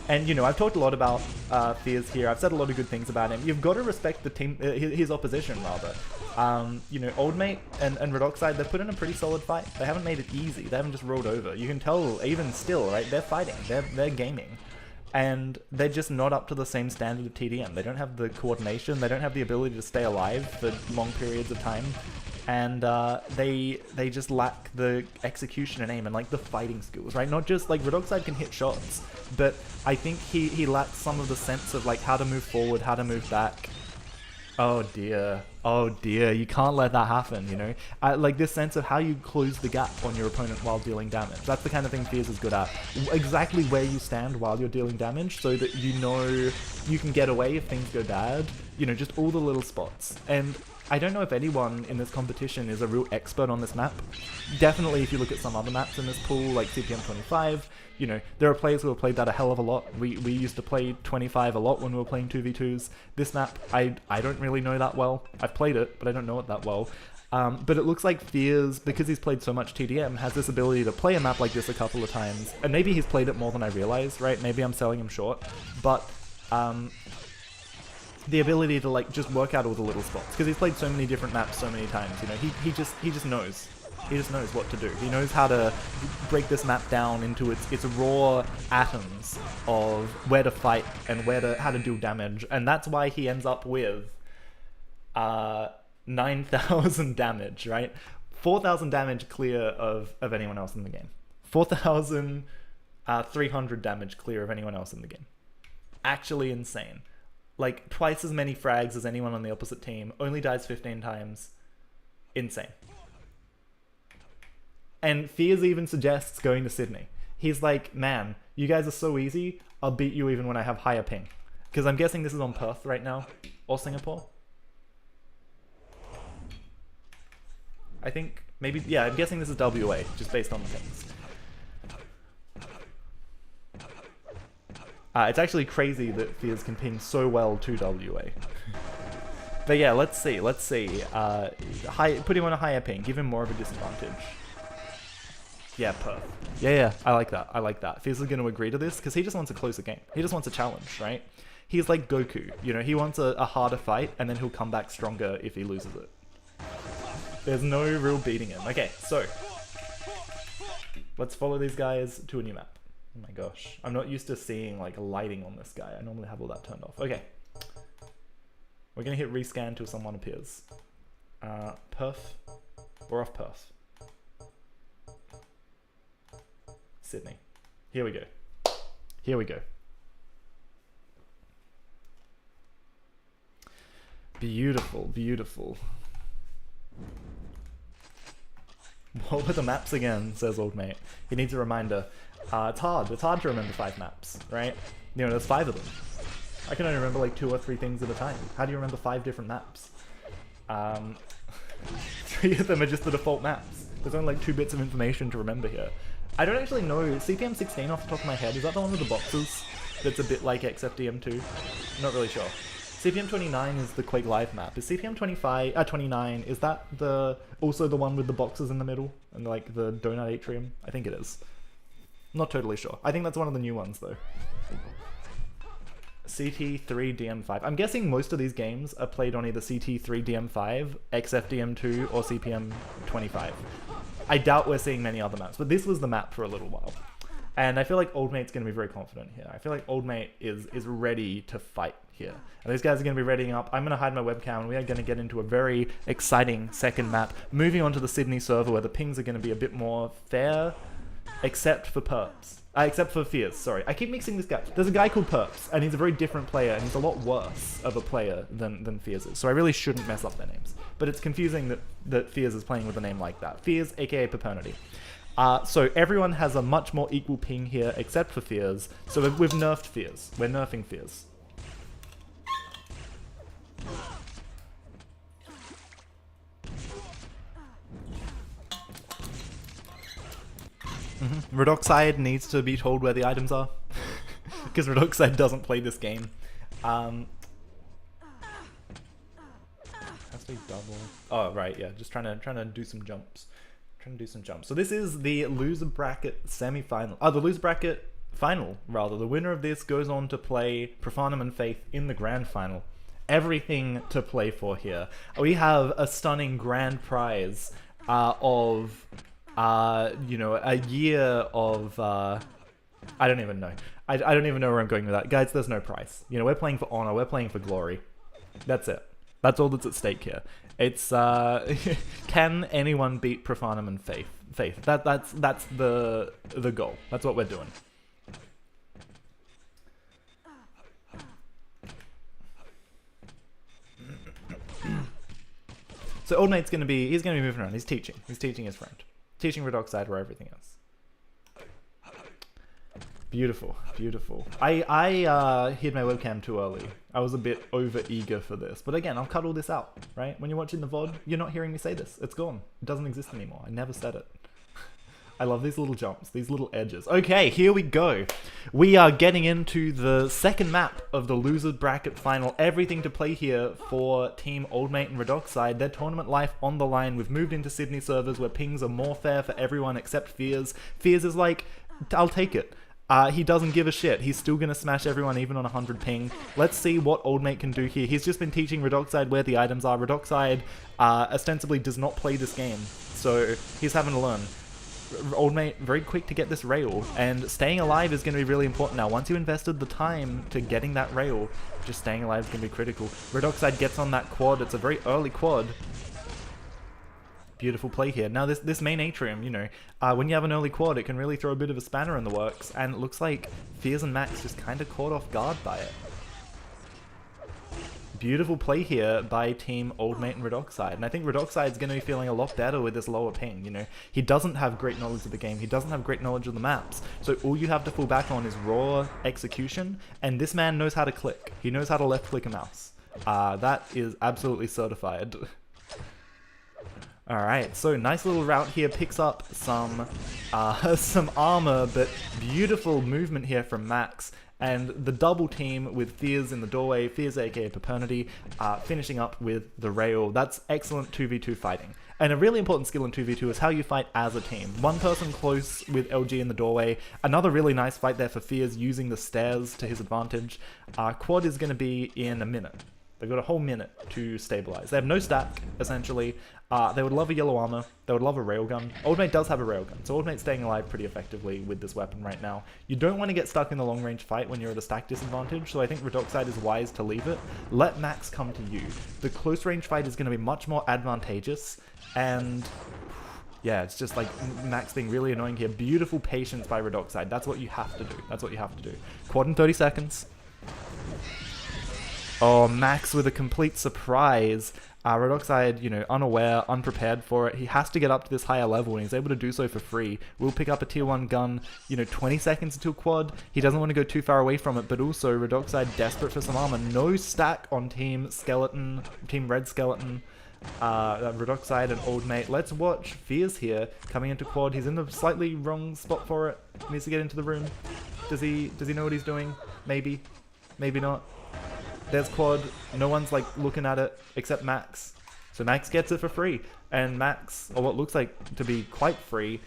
And, you know, I've talked a lot about Fears here. I've said a lot of good things about him. You've got to respect the team, his opposition, rather. You know, Oldmate and Redoxide, they've put in a pretty solid fight. They haven't made it easy. They haven't just rolled over. You can tell, even still, right? They're fighting. They're gaming. And they're just not up to the same standard of TDM. They don't have the coordination. They don't have the ability to stay alive for long periods of time. And they just lack the execution and aim and like the fighting skills, right? Not just like Redoxide can hit shots, but I think he lacks some of the sense of like how to move forward, how to move back. Oh dear, you can't let that happen, you know? Like this sense of how you close the gap on your opponent while dealing damage. That's the kind of thing Fears is good at. Exactly where you stand while you're dealing damage so that you know you can get away if things go bad. You know, just all the little spots. And I don't know if anyone in this competition is a real expert on this map. Definitely if you look at some other maps in this pool, like CPM 25, you know, there are players who have played that a hell of a lot. We used to play 25 a lot when we were playing 2v2s. This map, I don't really know that well. I've played it, but I don't know it that well. But it looks like Fears, because he's played so much TDM, has this ability to play a map like this a couple of times. And maybe he's played it more than I realized, right? Maybe I'm selling him short. But the ability to like just work out all the little spots, because he's played so many different maps so many times. You know, he just knows. He just knows what to do. He knows how to break this map down into its raw atoms of where to fight and how to do damage, and that's why he ends up with 9,000 damage, right? 4,000 damage clear of anyone else in the game. 4,300 damage clear of anyone else in the game. Actually insane. Like twice as many frags as anyone on the opposite team. Only dies 15 times. Insane. And Fears even suggests going to Sydney. He's like, man, you guys are so easy, I'll beat you even when I have higher ping. Because I'm guessing this is on Perth right now, or Singapore. I think, maybe, yeah, I'm guessing this is WA, just based on the pings. It's actually crazy that Fears can ping so well to WA. But yeah, let's see. Put him on a higher ping, give him more of a disadvantage. Yeah, Perth. Yeah, I like that. Fears is going to agree to this, because he just wants a closer game. He just wants a challenge, right? He's like Goku, you know, he wants a harder fight, and then he'll come back stronger if he loses it. There's no real beating him. Okay, so let's follow these guys to a new map. Oh my gosh, I'm not used to seeing like lighting on this guy. I normally have all that turned off. Okay, we're gonna hit rescan till someone appears. Perth. We're off Perth. Sydney. Here we go. Here we go. Beautiful, beautiful. What were the maps again, says old mate. He needs a reminder. It's hard to remember 5 maps, right? You know, there's 5 of them. I can only remember like 2 or 3 things at a time. How do you remember 5 different maps? 3 of them are just the default maps. There's only like 2 bits of information to remember here. I don't actually know, CPM 16 off the top of my head, is that the one with the boxes? That's a bit like XFDM2? Not really sure. CPM 29 is the Quake Live map. Is CPM 29, is that also the one with the boxes in the middle? And like the donut atrium? I think it is. Not totally sure. I think that's one of the new ones though. CT3DM5. I'm guessing most of these games are played on either CT3DM5, XFDM2, or CPM 25. I doubt we're seeing many other maps, but this was the map for a little while. And I feel like Old Mate's going to be very confident here. I feel like Old Mate is ready to fight here. And these guys are going to be readying up. I'm going to hide my webcam, and we are going to get into a very exciting second map. Moving on to the Sydney server, where the pings are going to be a bit more fair, except for Perps. Except for Fears, sorry. I keep mixing this guy. There's a guy called Perps, and he's a very different player, and he's a lot worse of a player than Fears is. So I really shouldn't mess up their names. But it's confusing that Fears is playing with a name like that. Fears, aka Papernity. So everyone has a much more equal ping here, except for Fears. So we've nerfed Fears. We're nerfing Fears. Redoxide needs to be told where the items are, because Redoxide doesn't play this game. Has to be double. Oh right, yeah, just trying to do some jumps. So this is the loser bracket semi-final. The loser bracket final, rather. The winner of this goes on to play Profanum and Faith in the grand final. Everything to play for here. We have a stunning grand prize of you know, a year of I don't even know. I don't even know where I'm going with that. Guys, there's no prize. You know, we're playing for honor, we're playing for glory. That's it. That's all that's at stake here. It's can anyone beat Profanum and Faith? That's the goal. That's what we're doing. So Old Mate's he's gonna be moving around. He's teaching his friend. Teaching Redoxide where everything is. Beautiful, beautiful. I hid my webcam too early. I was a bit over eager for this. But again, I'll cut all this out, right? When you're watching the VOD, you're not hearing me say this. It's gone. It doesn't exist anymore. I never said it. I love these little jumps, these little edges. Okay, here we go. We are getting into the second map of the loser bracket final. Everything to play here for Team Old Mate and Redoxide. Their tournament life on the line. We've moved into Sydney servers where pings are more fair for everyone except Fears. Fears is like, I'll take it. He doesn't give a shit. He's still going to smash everyone even on 100 ping. Let's see what Old Mate can do here. He's just been teaching Redoxide where the items are. Redoxide ostensibly does not play this game, so he's having to learn. Old Mate very quick to get this rail, and staying alive is going to be really important now. Once you invested the time to getting that rail, just staying alive is going to be critical. Redoxide gets on that quad. It's a very early quad. Beautiful play here. Now this main atrium, you know, when you have an early quad, it can really throw a bit of a spanner in the works, and it looks like Fears and Max just kind of caught off guard by it. Beautiful play here by Team Old Mate and Redoxide, and I think Redoxide's going to be feeling a lot better with this lower ping, you know. He doesn't have great knowledge of the game, he doesn't have great knowledge of the maps, so all you have to fall back on is raw execution, and this man knows how to click. He knows how to left click a mouse. That is absolutely certified. Alright, so nice little route here, picks up some armor, but beautiful movement here from Max. And the double team with Fears in the doorway, Fears aka Papernity, finishing up with the rail. That's excellent 2v2 fighting. And a really important skill in 2v2 is how you fight as a team. One person close with LG in the doorway, another really nice fight there for Fears using the stairs to his advantage. Quad is going to be in a minute. They've got a whole minute to stabilize. They have no stack, essentially. They would love a yellow armor. They would love a railgun. Old Mate does have a railgun, so Old Mate's staying alive pretty effectively with this weapon right now. You don't want to get stuck in the long range fight when you're at a stack disadvantage, so I think Redoxide is wise to leave it. Let Max come to you. The close range fight is going to be much more advantageous, and yeah, it's just like Max being really annoying here. Beautiful patience by Redoxide. That's what you have to do. That's what you have to do. Quad in 30 seconds. Oh, Max with a complete surprise. Redoxide, you know, unaware, unprepared for it. He has to get up to this higher level, and he's able to do so for free. We'll pick up a tier 1 gun, you know, 20 seconds into a quad. He doesn't want to go too far away from it, but also Redoxide desperate for some armor. No stack on Team Skeleton, Team Red Skeleton. Redoxide and Old Mate. Let's watch Fears here coming into quad. He's in the slightly wrong spot for it. Needs to get into the room. Does he know what he's doing? Maybe. Maybe not. There's quad, no one's like looking at it except Max. So Max gets it for free. And Max, or what looks like to be quite free,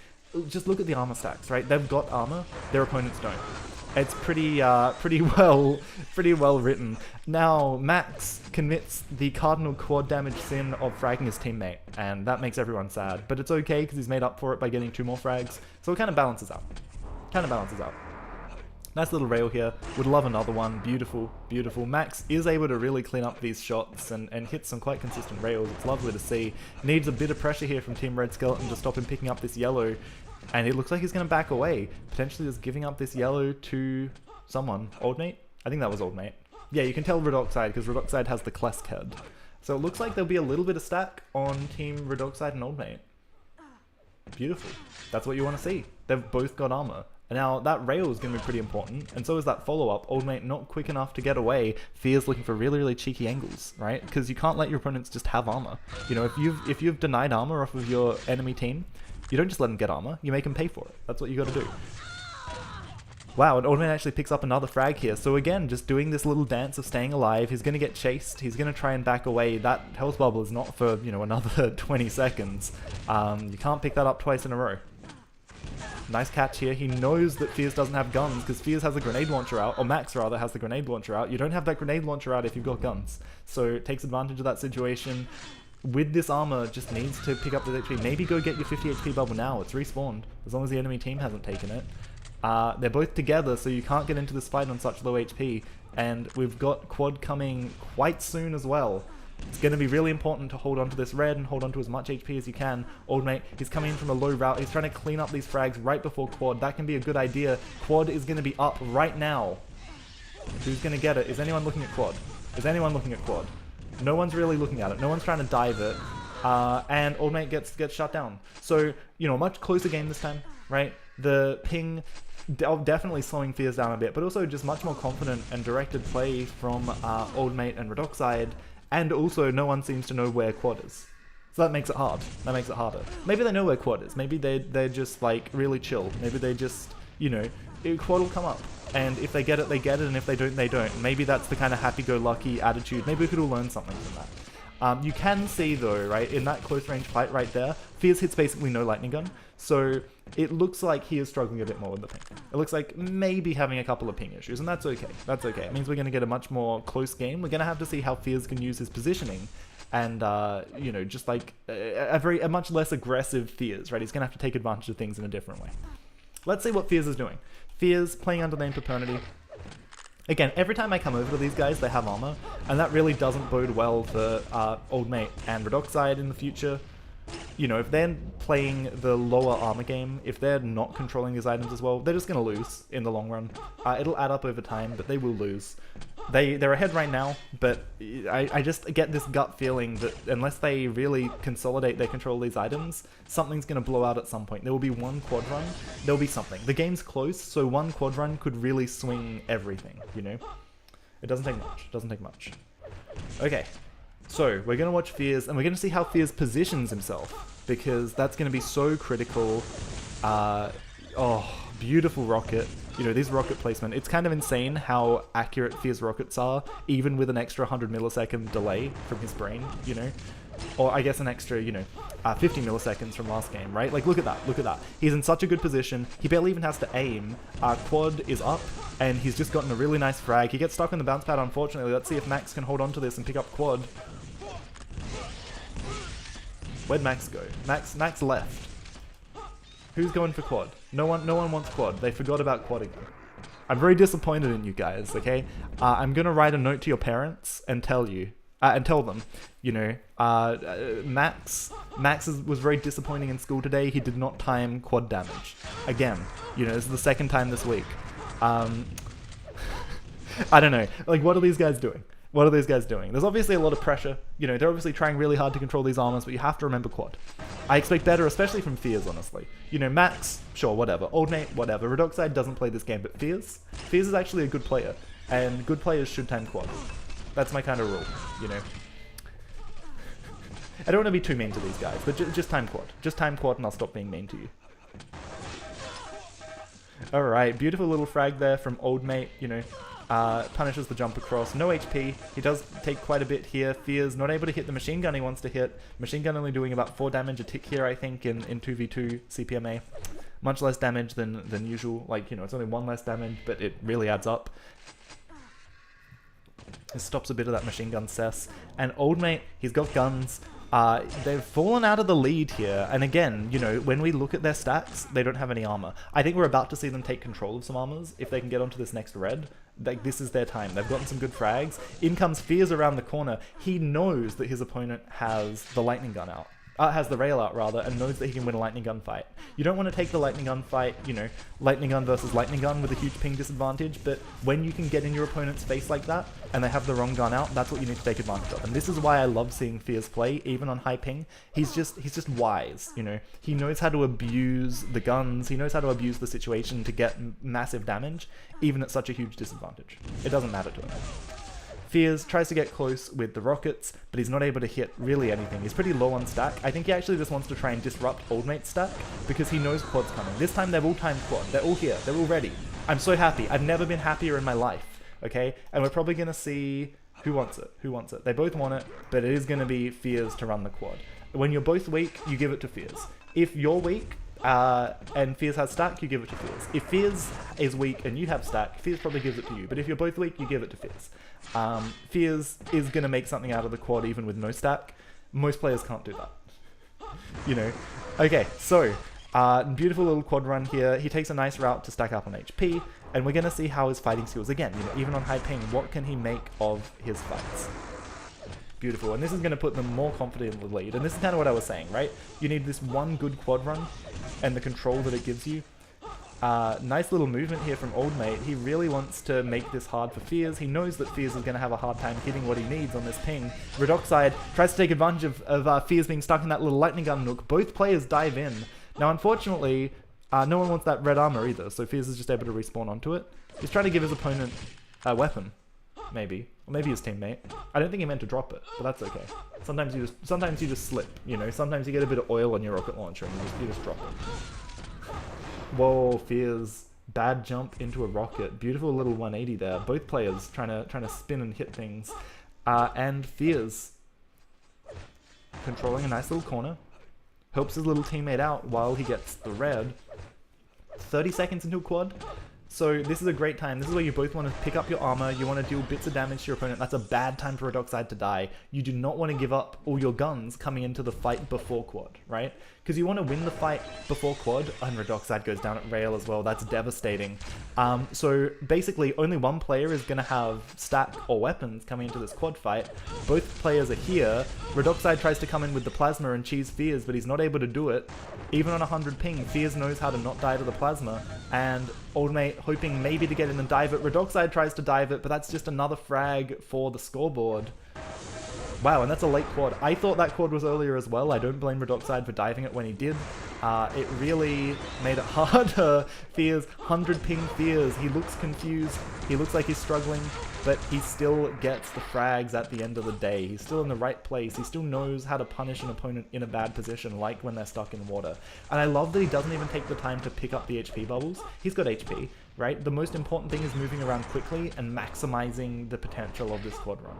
just look at the armor stacks, right? They've got armor, their opponents don't. It's pretty well written. Now, Max commits the cardinal quad damage sin of fragging his teammate, and that makes everyone sad. But it's okay because he's made up for it by getting 2 more frags, so it kind of balances out. Nice little rail here. Would love another one. Beautiful, beautiful. Max is able to really clean up these shots and hit some quite consistent rails. It's lovely to see. Needs a bit of pressure here from Team Red Skeleton to stop him picking up this yellow. And it looks like he's going to back away. Potentially just giving up this yellow to someone. Old Mate? I think that was Old Mate. Yeah, you can tell Redoxide because Redoxide has the Klesk head. So it looks like there'll be a little bit of stack on Team Redoxide and Old Mate. Beautiful. That's what you want to see. They've both got armor. Now, that rail is going to be pretty important, and so is that follow-up. Old Mate not quick enough to get away. Fear's looking for really, really cheeky angles, right? Because you can't let your opponents just have armor. You know, if you've denied armor off of your enemy team, you don't just let them get armor, you make them pay for it. That's what you got to do. Wow, and Old Mate actually picks up another frag here. So again, just doing this little dance of staying alive. He's going to get chased. He's going to try and back away. That health bubble is not for, you know, another 20 seconds. You can't pick that up twice in a row. Nice catch here. He knows that Fears doesn't have guns because Fears has a grenade launcher out, or Max rather has the grenade launcher out. You don't have that grenade launcher out if you've got guns. So it takes advantage of that situation. With this armor, just needs to pick up the HP. Maybe go get your 50 HP bubble now. It's respawned, as long as the enemy team hasn't taken it. They're both together, so you can't get into this fight on such low HP. And we've got quad coming quite soon as well. It's going to be really important to hold on to this red and hold on to as much HP as you can. Old Mate, he's coming in from a low route. He's trying to clean up these frags right before quad. That can be a good idea. Quad is going to be up right now. Who's going to get it? Is anyone looking at quad? Is anyone looking at quad? No one's really looking at it. No one's trying to dive it. And Old Mate gets shut down. So, you know, a much closer game this time, right? The ping definitely slowing Fears down a bit, but also just much more confident and directed play from Old Mate and Redoxide. And also, no one seems to know where quad is. So that makes it hard. That makes it harder. Maybe they know where quad is. Maybe they're just, like, really chill. Maybe they just, you know, quad will come up. And if they get it, they get it. And if they don't, they don't. Maybe that's the kind of happy-go-lucky attitude. Maybe we could all learn something from that. You can see though, right, in that close range fight right there, Fierce hits basically no lightning gun, so it looks like he is struggling a bit more with the ping. It looks like maybe having a couple of ping issues, and that's okay. That's okay. It means we're going to get a much more close game. We're going to have to see how Fierce can use his positioning, and you know, just like a much less aggressive Fierce, right? He's going to have to take advantage of things in a different way. Let's see what Fierce is doing. Fierce playing under name Paternity. Again, every time I come over to these guys, they have armor, and that really doesn't bode well for Old Mate and Redoxide in the future. You know, if they're playing the lower armor game, if they're not controlling these items as well, they're just going to lose in the long run. It'll add up over time, but they will lose. They're ahead right now, but I just get this gut feeling that unless they really consolidate their control of these items, something's going to blow out at some point. There will be one quad run, there'll be something. The game's close, so one quad run could really swing everything, you know? It doesn't take much, it doesn't take much. Okay, so we're going to watch Fierce, and we're going to see how Fierce positions himself, because that's going to be so critical. Oh, beautiful rocket. You know, this rocket placement, it's kind of insane how accurate Fierce rockets are, even with an extra 100 millisecond delay from his brain, you know? Or I guess an extra, you know, 50 milliseconds from last game, right? Like, look at that, look at that. He's in such a good position, he barely even has to aim. Quad is up, and he's just gotten a really nice frag. He gets stuck on the bounce pad, unfortunately. Let's see if Max can hold on to this and pick up Quad. Where'd Max go? Max left. Who's going for Quad? No one wants Quad. They forgot about quadding. I'm very disappointed in you guys, okay? I'm gonna write a note to your parents and tell you, and tell them, you know, Max was very disappointing in school today. He did not time quad damage. Again, you know, this is the second time this week. I don't know. Like, what are these guys doing? What are these guys doing? There's obviously a lot of pressure. You know, they're obviously trying really hard to control these armors, but you have to remember quad. I expect better, especially from Fierce, honestly. You know, Max, sure, whatever. Old Nate, whatever. Redoxide doesn't play this game, but Fierce is actually a good player, and good players should time quad. That's my kind of rule, you know. I don't want to be too mean to these guys, but just time quad. Just time quad and I'll stop being mean to you. Alright, beautiful little frag there from Old Mate, you know. Punishes the jump across. No HP. He does take quite a bit here. Fear's not able to hit the machine gun he wants to hit. Machine gun only doing about 4 damage a tick here, I think, in 2v2 CPMA. Much less damage than usual. Like, you know, it's only 1 less damage, but it really adds up. It stops a bit of that machine gun cess. And Old Mate, he's got guns. They've fallen out of the lead here, and again, you know, when we look at their stats, they don't have any armor. I think we're about to see them take control of some armors if they can get onto this next red. Like, this is their time. They've gotten some good frags. In comes Fears around the corner. He knows that his opponent has the lightning gun out. Has the rail out rather, and knows that he can win a lightning gun fight. You don't want to take the lightning gun fight, you know, lightning gun versus lightning gun with a huge ping disadvantage, but when you can get in your opponent's face like that, and they have the wrong gun out, that's what you need to take advantage of. And this is why I love seeing Fears play, even on high ping. He's just wise, you know. He knows how to abuse the guns, he knows how to abuse the situation to get massive damage, even at such a huge disadvantage. It doesn't matter to him. Fears tries to get close with the rockets, but he's not able to hit really anything. He's pretty low on stack. I think he actually just wants to try and disrupt Old Mate's stack, because he knows quad's coming. This time they've all timed quad. They're all here. They're all ready. I'm so happy. I've never been happier in my life, okay? And we're probably going to see... Who wants it? Who wants it? They both want it, but it is going to be Fears to run the quad. When you're both weak, you give it to Fears. If you're weak, and Fears has stack, you give it to Fears. If Fears is weak and you have stack, Fears probably gives it to you. But if you're both weak, you give it to Fears. Fears is going to make something out of the quad even with no stack. Most players can't do that. You know. Okay, so, beautiful little quad run here. He takes a nice route to stack up on HP, and we're going to see how his fighting skills, again, you know, even on high ping, what can he make of his fights? Beautiful, and this is going to put them more confident in the lead, and this is kind of what I was saying, right? You need this one good quad run, and the control that it gives you. Nice little movement here from Old Mate. He really wants to make this hard for Fears. He knows that Fears is going to have a hard time hitting what he needs on this ping. Redoxide tries to take advantage of Fears being stuck in that little lightning gun nook. Both players dive in. Now, unfortunately, no one wants that red armor either, so Fears is just able to respawn onto it. He's trying to give his opponent a weapon. Maybe. Or maybe his teammate. I don't think he meant to drop it, but that's okay. Sometimes you just slip, you know? Sometimes you get a bit of oil on your rocket launcher and you just drop it. Whoa, Fears. Bad jump into a rocket. Beautiful little 180 there. Both players trying to spin and hit things. And Fears controlling a nice little corner. Helps his little teammate out while he gets the red. 30 seconds into a quad. So this is a great time. This is where you both want to pick up your armor. You want to deal bits of damage to your opponent. That's a bad time for Redoxide to die. You do not want to give up all your guns coming into the fight before quad, right? Because you want to win the fight before quad, and Redoxide goes down at rail as well. That's devastating. So basically, only one player is going to have stack or weapons coming into this quad fight. Both players are here. Redoxide tries to come in with the plasma and cheese Fears, but he's not able to do it. Even on 100 ping, Fears knows how to not die to the plasma, and Old Mate hoping maybe to get in and dive it. Redoxide tries to dive it, but that's just another frag for the scoreboard. Wow, and that's a late quad. I thought that quad was earlier as well. I don't blame Redoxide for diving it when he did. It really made it harder. Fears, 100 ping Fears. He looks confused. He looks like he's struggling, but he still gets the frags at the end of the day. He's still in the right place. He still knows how to punish an opponent in a bad position, like when they're stuck in water. And I love that he doesn't even take the time to pick up the HP bubbles. He's got HP, right? The most important thing is moving around quickly and maximizing the potential of this quad run.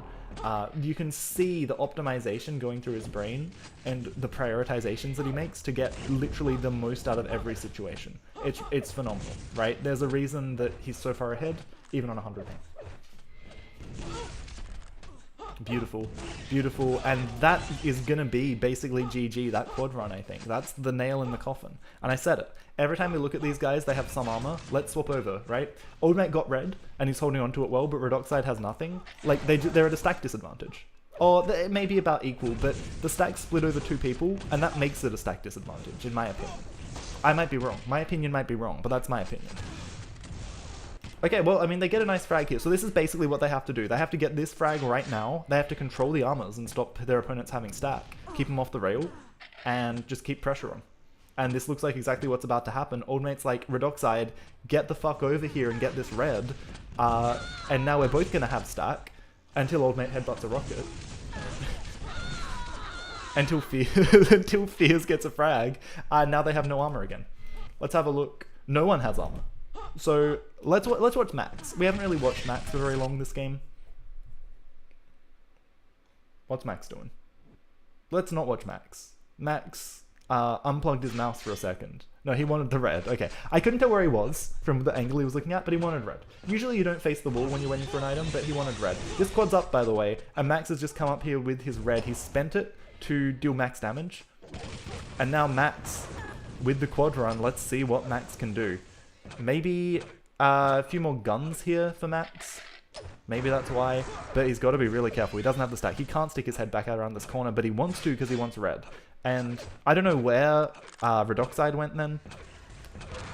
You can see the optimization going through his brain and the prioritizations that he makes to get literally the most out of every situation. It's phenomenal, right? There's a reason that he's so far ahead, even on 100 ping. Beautiful, beautiful, and that is gonna be basically GG, that quad run, I think. That's the nail in the coffin. And I said it. Every time we look at these guys, they have some armor. Let's swap over, right? Old Mate got red, and he's holding onto it well, but Redoxide has nothing. Like, they're at a stack disadvantage. Or it may be about equal, but the stack split over 2 people, and that makes it a stack disadvantage, in my opinion. I might be wrong. My opinion might be wrong, but that's my opinion. Okay, well, I mean, they get a nice frag here. So this is basically what they have to do. They have to get this frag right now. They have to control the armors and stop their opponents having stack. Keep them off the rail, and just keep pressure on. And this looks like exactly what's about to happen. Old Mate's like, Redoxide, get the fuck over here and get this red. And now we're both going to have stack until Old Mate headbutts a rocket. until Fears gets a frag. Now they have no armor again. Let's have a look. No one has armor. So let's watch Max. We haven't really watched Max for very long this game. What's Max doing? Let's not watch Max. Max unplugged his mouse for a second. No, he wanted the red. Okay, I couldn't tell where he was from the angle he was looking at, but he wanted red. Usually you don't face the wall when you're waiting for an item, but he wanted red. This quad's up, by the way, and Max has just come up here with his red. He's spent it to deal max damage. And now Max, with the quad run, let's see what Max can do. Maybe a few more guns here for Max. Maybe that's why. But he's got to be really careful. He doesn't have the stack. He can't stick his head back out around this corner, but he wants to because he wants red. And I don't know where Redoxide went then,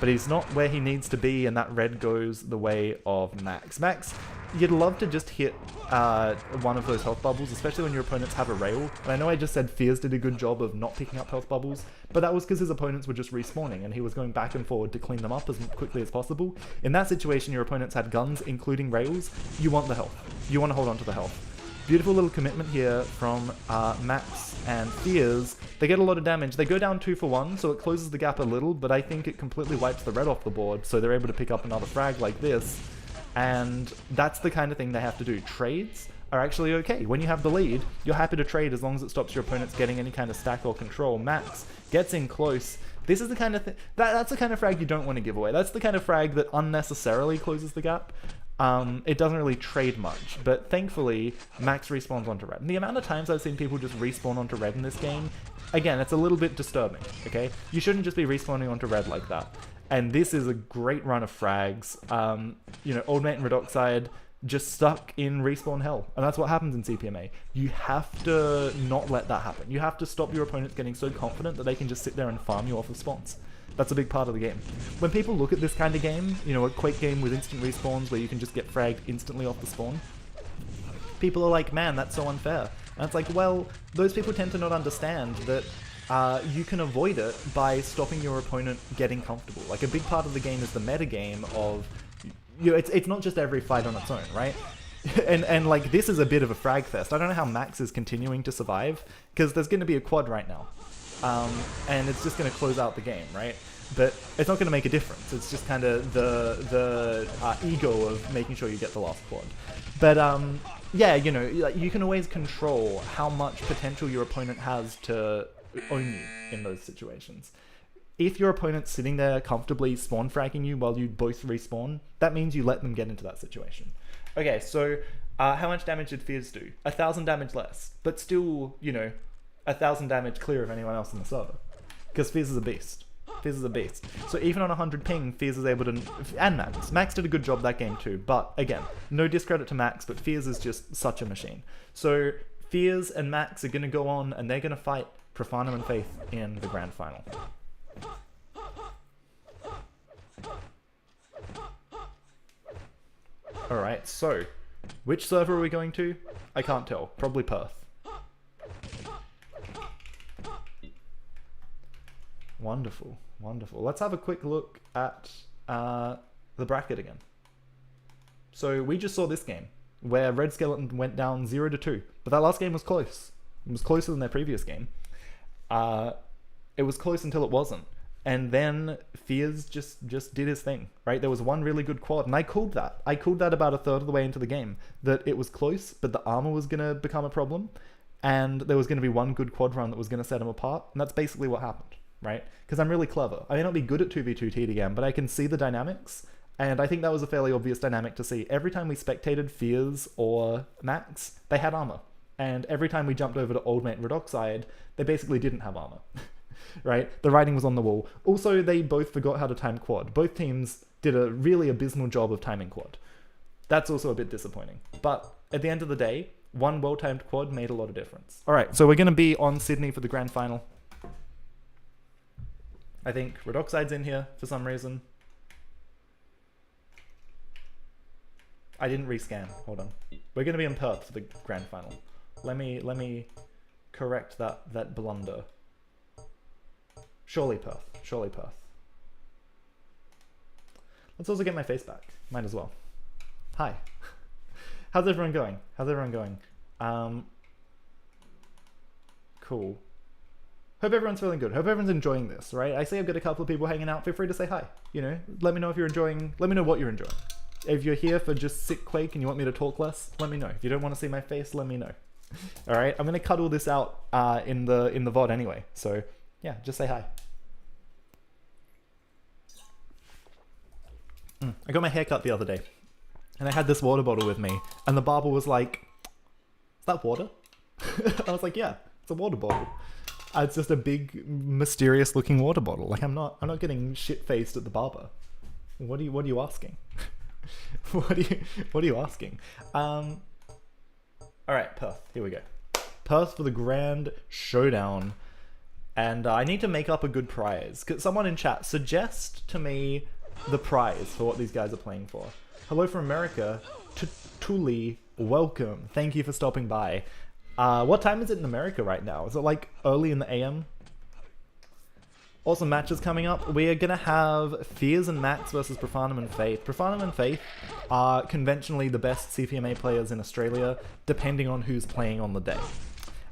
but he's not where he needs to be, and that red goes the way of Max. Max, you'd love to just hit one of those health bubbles, especially when your opponents have a rail. And I know I just said Fears did a good job of not picking up health bubbles, but that was because his opponents were just respawning, and he was going back and forward to clean them up as quickly as possible. In that situation, your opponents had guns, including rails. You want the health. You want to hold on to the health. Beautiful little commitment here from Max and Fears. They get a lot of damage. They go down 2 for 1, so it closes the gap a little, but I think it completely wipes the red off the board, so they're able to pick up another frag like this. And that's the kind of thing they have to do. Trades are actually okay. When you have the lead, you're happy to trade as long as it stops your opponents getting any kind of stack or control. Max gets in close. This is the kind of thing... That's the kind of frag you don't want to give away. That's the kind of frag that unnecessarily closes the gap. It doesn't really trade much, but thankfully, Max respawns onto red. And the amount of times I've seen people just respawn onto red in this game, again, it's a little bit disturbing, okay? You shouldn't just be respawning onto red like that. And this is a great run of frags. You know, Old Mate and Redoxide just stuck in respawn hell. And that's what happens in CPMA. You have to not let that happen. You have to stop your opponents getting so confident that they can just sit there and farm you off of spawns. That's a big part of the game. When people look at this kind of game, you know, a Quake game with instant respawns where you can just get fragged instantly off the spawn, people are like, man, that's so unfair. And it's like, well, those people tend to not understand that you can avoid it by stopping your opponent getting comfortable. Like, a big part of the game is the meta game of, you know, it's not just every fight on its own, right? and like, this is a bit of a frag fest. I don't know how Max is continuing to survive, because there's going to be a quad right now. And it's just going to close out the game, right? but it's not going to make a difference. It's just kind of the ego of making sure you get the last quad. But yeah, you know, you can always control how much potential your opponent has to own you in those situations. If your opponent's sitting there comfortably spawn fragging you while you both respawn, that means you let them get into that situation. Okay, so how much damage did Fears do? 1,000 damage less, but still, you know, 1,000 damage clear of anyone else in the server. Because Fears is a beast. Fears is a beast. So even on 100 ping, Fears is able to... And Max. Max did a good job that game too. But again, no discredit to Max, but Fears is just such a machine. So Fears and Max are going to go on and they're going to fight Profanum and Faith in the grand final. Alright, so which server are we going to? I can't tell. Probably Perth. Wonderful, wonderful. Let's have a quick look at the bracket again. So we just saw this game where Red Skeleton went down 0-2, but that last game was close. It was closer than their previous game. It was close until it wasn't. And then Fears just did his thing, right? There was one really good quad, and I called that. I called that about a third of the way into the game, that it was close, but the armor was going to become a problem, and there was going to be one good quad run that was going to set him apart, and that's basically what happened, right? Because I'm really clever. I may not be good at 2v2 TDM, but I can see the dynamics, and I think that was a fairly obvious dynamic to see. Every time we spectated Fears or Max, they had armor. And every time we jumped over to Old Mate Redoxide, they basically didn't have armor. Right? The writing was on the wall. Also, they both forgot how to time quad. Both teams did a really abysmal job of timing quad. That's also a bit disappointing. But at the end of the day, one well-timed quad made a lot of difference. Alright, so we're going to be on Sydney for the grand final. I think Redoxide's in here for some reason. I didn't rescan. Hold on. We're going to be in Perth for the grand final. Let me correct that blunder. Surely Perth. Surely Perth. Let's also get my face back. Might as well. Hi. How's everyone going? How's everyone going? Cool. Hope everyone's feeling good. Hope everyone's enjoying this, right? I see I've got a couple of people hanging out. Feel free to say hi. You know, let me know if you're enjoying. Let me know what you're enjoying. If you're here for just sick Quake and you want me to talk less, let me know. If you don't want to see my face, let me know. All right, I'm gonna cut all this out in the VOD anyway. So yeah, just say hi. I got my hair cut the other day, and I had this water bottle with me, and the barber was like, "Is that water?" I was like, "Yeah, it's a water bottle." It's just a big, mysterious-looking water bottle. Like I'm not getting shit-faced at the barber. What are you asking? What are you asking? All right, Perth. Here we go. Perth for the grand showdown, and I need to make up a good prize. Could someone in chat suggest to me the prize for what these guys are playing for? Hello from America. Tuli, welcome. Thank you for stopping by. What time is it in America right now? Is it like early in the AM? Awesome matches coming up. We are going to have Fears and Max versus Profanum and Faith. Profanum and Faith are conventionally the best CPMA players in Australia, depending on who's playing on the day.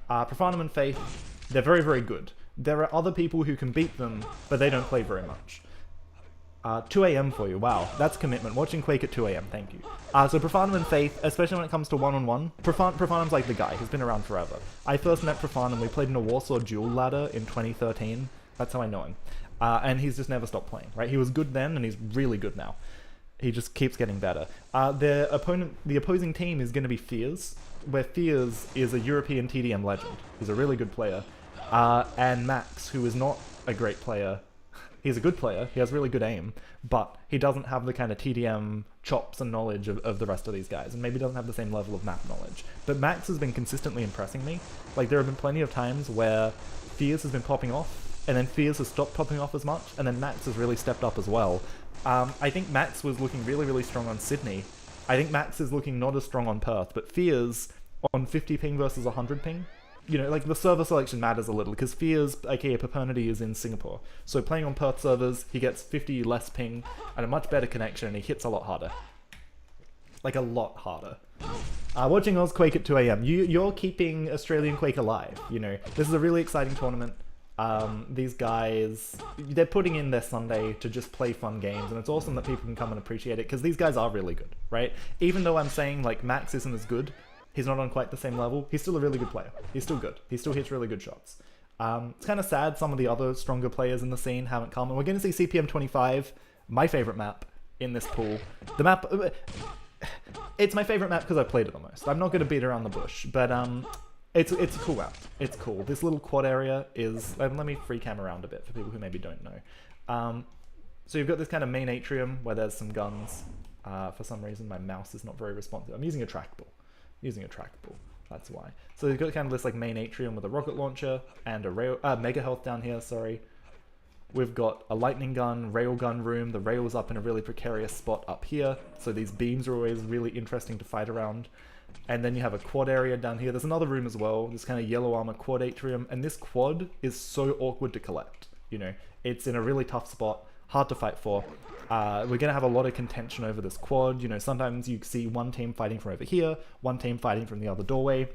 Profanum and Faith, they're very, very good. There are other people who can beat them, but they don't play very much. 2 AM for you. Wow, that's commitment. Watching Quake at 2 AM, thank you. So Profanum and Faith, especially when it comes to one-on-one, Profanum's like the guy. He's been around forever. I first met Profanum, we played in a Warsaw duel ladder in 2013. That's how I know him. And he's just never stopped playing, right? He was good then, and he's really good now. He just keeps getting better. The opposing team is going to be Fears, where Fears is a European TDM legend. He's a really good player. And Max, who is not a great player. He's a good player, he has really good aim, but he doesn't have the kind of TDM chops and knowledge of the rest of these guys, and maybe doesn't have the same level of map knowledge. But Max has been consistently impressing me. Like, there have been plenty of times where Fears has been popping off, and then Fears has stopped popping off as much, and then Max has really stepped up as well. I think Max was looking really, really strong on Sydney. I think Max is looking not as strong on Perth, but Fears on 50 ping versus 100 ping, you know, like the server selection matters a little, because Fears, aka Papernity, is in Singapore. So playing on Perth servers, he gets 50 less ping and a much better connection, and he hits a lot harder. Like a lot harder. Watching Oz Quake at 2 AM. You're keeping Australian Quake alive, you know. This is a really exciting tournament. These guys, they're putting in their Sunday to just play fun games, and it's awesome that people can come and appreciate it, because these guys are really good, right? Even though I'm saying, like, Max isn't as good, he's not on quite the same level, he's still a really good player. He's still good. He still hits really good shots. It's kind of sad some of the other stronger players in the scene haven't come, and we're going to see CPM 25, my favorite map, in this pool. The map... It's my favorite map because I played it the most. I'm not going to beat around the bush, but it's a cool map. It's cool. This little quad area is... let me free cam around a bit for people who maybe don't know. So you've got this kind of main atrium where there's some guns. For some reason my mouse is not very responsive. I'm using a trackball. That's why. So you've got kind of this like main atrium with a rocket launcher and a mega health down here, sorry. We've got a lightning gun, railgun room. The rail's up in a really precarious spot up here, so these beams are always really interesting to fight around. And then you have a quad area down here. There's another room as well, this kind of yellow armor quad atrium, and this quad is so awkward to collect. You know, it's in a really tough spot, hard to fight for. We're going to have a lot of contention over this quad. You know, sometimes you see one team fighting from over here, one team fighting from the other doorway.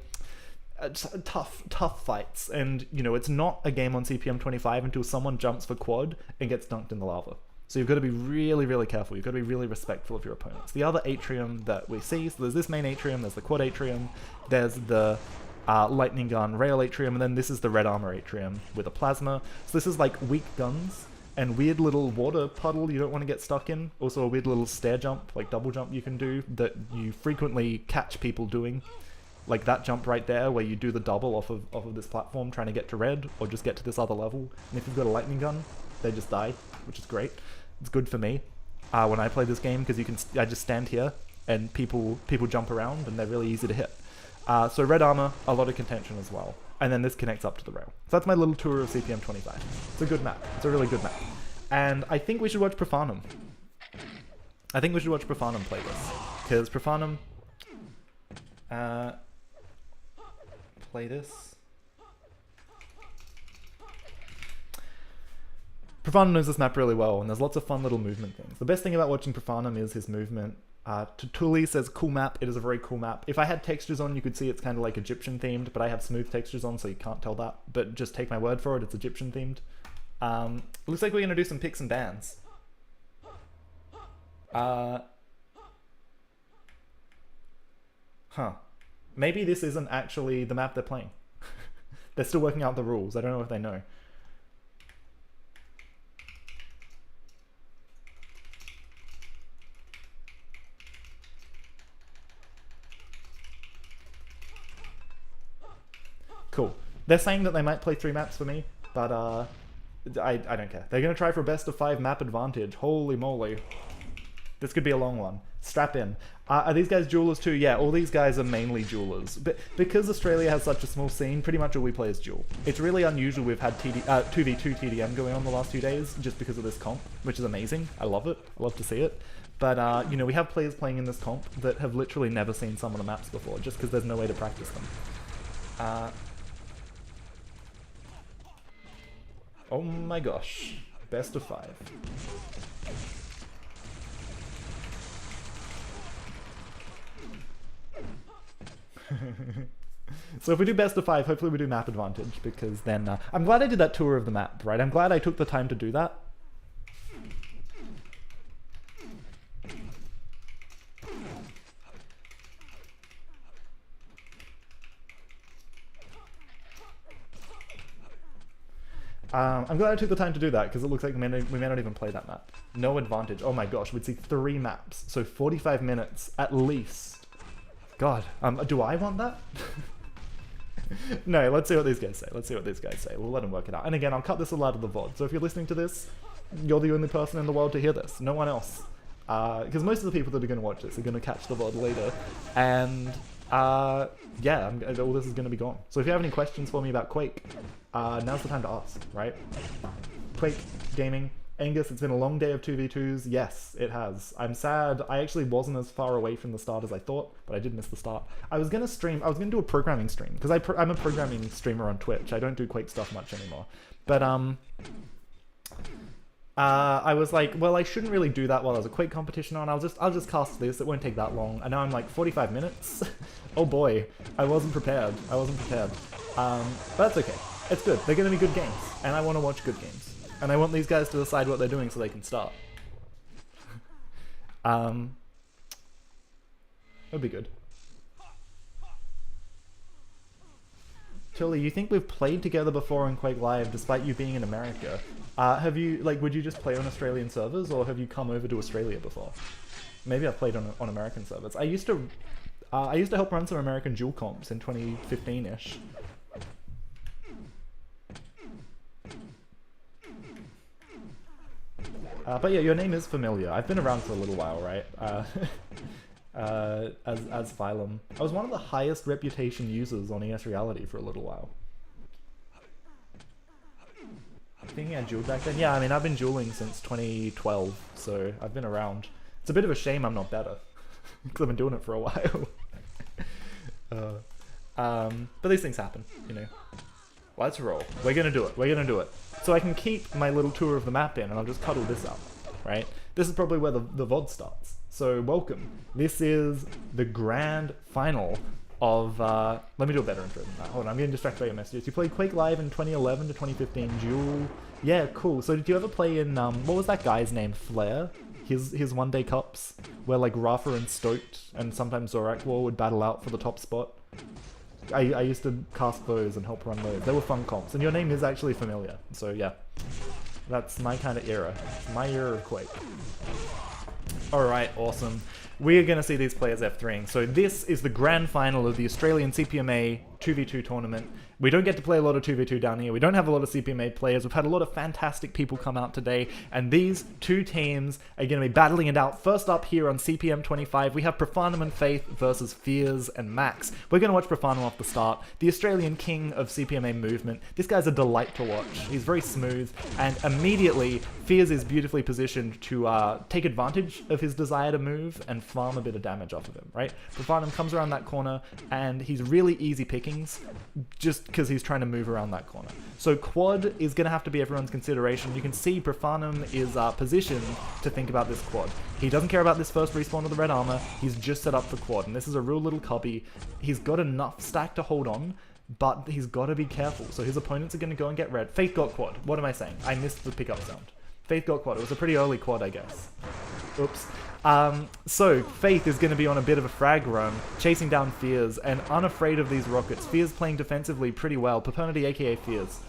Tough fights, and you know, it's not a game on CPM 25 until someone jumps for quad and gets dunked in the lava. So you've got to be really, really careful. You've got to be really respectful of your opponents. The other atrium that we see, so there's this main atrium, there's the quad atrium, there's the lightning gun rail atrium, and then this is the red armor atrium with a plasma. So this is like weak guns and weird little water puddle you don't want to get stuck in. Also a weird little stair jump, like double jump you can do that you frequently catch people doing. Like that jump right there where you do the double off of this platform trying to get to red or just get to this other level. And if you've got a lightning gun, they just die, which is great. It's good for me when I play this game because I just stand here and people jump around and they're really easy to hit. So red armor, a lot of contention as well. And then this connects up to the rail. So that's my little tour of CPM 25. It's a good map. It's a really good map. And I think we should watch Profanum. I think we should watch Profanum play this. Because Profanum... play this. Profanum knows this map really well, and there's lots of fun little movement things. The best thing about watching Profanum is his movement. Tutuli says, cool map. It is a very cool map. If I had textures on, you could see it's kind of like Egyptian themed, but I have smooth textures on, so you can't tell that. But just take my word for it, it's Egyptian themed. Looks like we're going to do some picks and bans. Maybe this isn't actually the map they're playing. They're still working out the rules. I don't know if they know. Cool. They're saying that they might play 3 maps for me, but I don't care. They're going to try for a best of 5 map advantage. Holy moly. This could be a long one. Strap in. Are these guys duelers too? Yeah, all these guys are mainly duelers. But because Australia has such a small scene, pretty much all we play is duel. It's really unusual we've had 2v2 TDM going on the last few days just because of this comp, which is amazing. I love it. I love to see it. But, you know, we have players playing in this comp that have literally never seen some of the maps before just because there's no way to practice them. Oh my gosh. Best of 5. So if we do best of 5, hopefully we do map advantage, because then I'm glad I did that tour of the map, right? I'm glad I took the time to do that. I'm glad I took the time to do that, because it looks like we may not even play that map. No advantage. Oh my gosh, we'd see 3 maps, so 45 minutes at least. God, do I want that? No, let's see what these guys say. Let's see what these guys say. We'll let them work it out. And again, I'll cut this all out of the VOD. So if you're listening to this, you're the only person in the world to hear this. No one else. Because most of the people that are going to watch this are going to catch the VOD later. And yeah, all this is going to be gone. So if you have any questions for me about Quake, now's the time to ask, right? Quake, gaming. Angus, it's been a long day of 2v2s. Yes, it has. I'm sad. I actually wasn't as far away from the start as I thought, but I did miss the start. I was going to do a programming stream, because I'm a programming streamer on Twitch. I don't do Quake stuff much anymore. But, I was like, well, I shouldn't really do that while there's a Quake competition on. I'll just cast this. It won't take that long. And now I'm like 45 minutes. Oh boy, I wasn't prepared. But that's okay. It's good. They're going to be good games, and I want to watch good games. And I want these guys to decide what they're doing so they can start. That'd be good. Tilly, you think we've played together before on Quake Live despite you being in America? Have you, like, would you just play on Australian servers, or have you come over to Australia before? Maybe I've played on American servers. I used to help run some American dual comps in 2015-ish. But yeah, your name is familiar. I've been around for a little while, right? As Phylum. I was one of the highest reputation users on ES Reality for a little while. Thinking I dueled back then? Yeah, I mean, I've been dueling since 2012, so I've been around. It's a bit of a shame I'm not better, because I've been doing it for a while. But these things happen, you know. Let's roll. We're gonna do it. We're gonna do it. So I can keep my little tour of the map in, and I'll just cuddle this up, right? This is probably where the VOD starts. So welcome. This is the grand final of, let me do a better intro than that. Hold on, I'm getting distracted by your messages. You played Quake Live in 2011 to 2015, Duel. Yeah, cool. So did you ever play in, what was that guy's name? Flair? His one-day cups, where like Rafa and Stoked and sometimes Zorak War would battle out for the top spot. I used to cast those and help run those. They were fun comps, and your name is actually familiar. So yeah, that's my kind of era. My era of Quake. Alright, awesome. We are going to see these players F3ing. So this is the grand final of the Australian CPMA 2v2 tournament. We don't get to play a lot of 2v2 down here. We don't have a lot of CPMA players. We've had a lot of fantastic people come out today, and these two teams are going to be battling it out. First up here on CPM 25, we have Profanum and Faith versus Fears and Max. We're going to watch Profanum off the start, the Australian king of CPMA movement. This guy's a delight to watch. He's very smooth, and immediately Fears is beautifully positioned to take advantage of his desire to move and farm a bit of damage off of him, right? Profanum comes around that corner, and he's really easy pickings, just because he's trying to move around that corner. So quad is going to have to be everyone's consideration. You can see Profanum is positioned to think about this quad. He doesn't care about this first respawn of the red armor. He's just set up for quad, and this is a real little cubby. He's got enough stack to hold on, but he's got to be careful. So his opponents are going to go and get red. Faith got quad. What am I saying? I missed the pickup sound. Faith got quad. It was a pretty early quad, I guess. Oops. So Faith is going to be on a bit of a frag run, chasing down Fears, and unafraid of these rockets. Fears playing defensively pretty well. Papernity, aka Fears.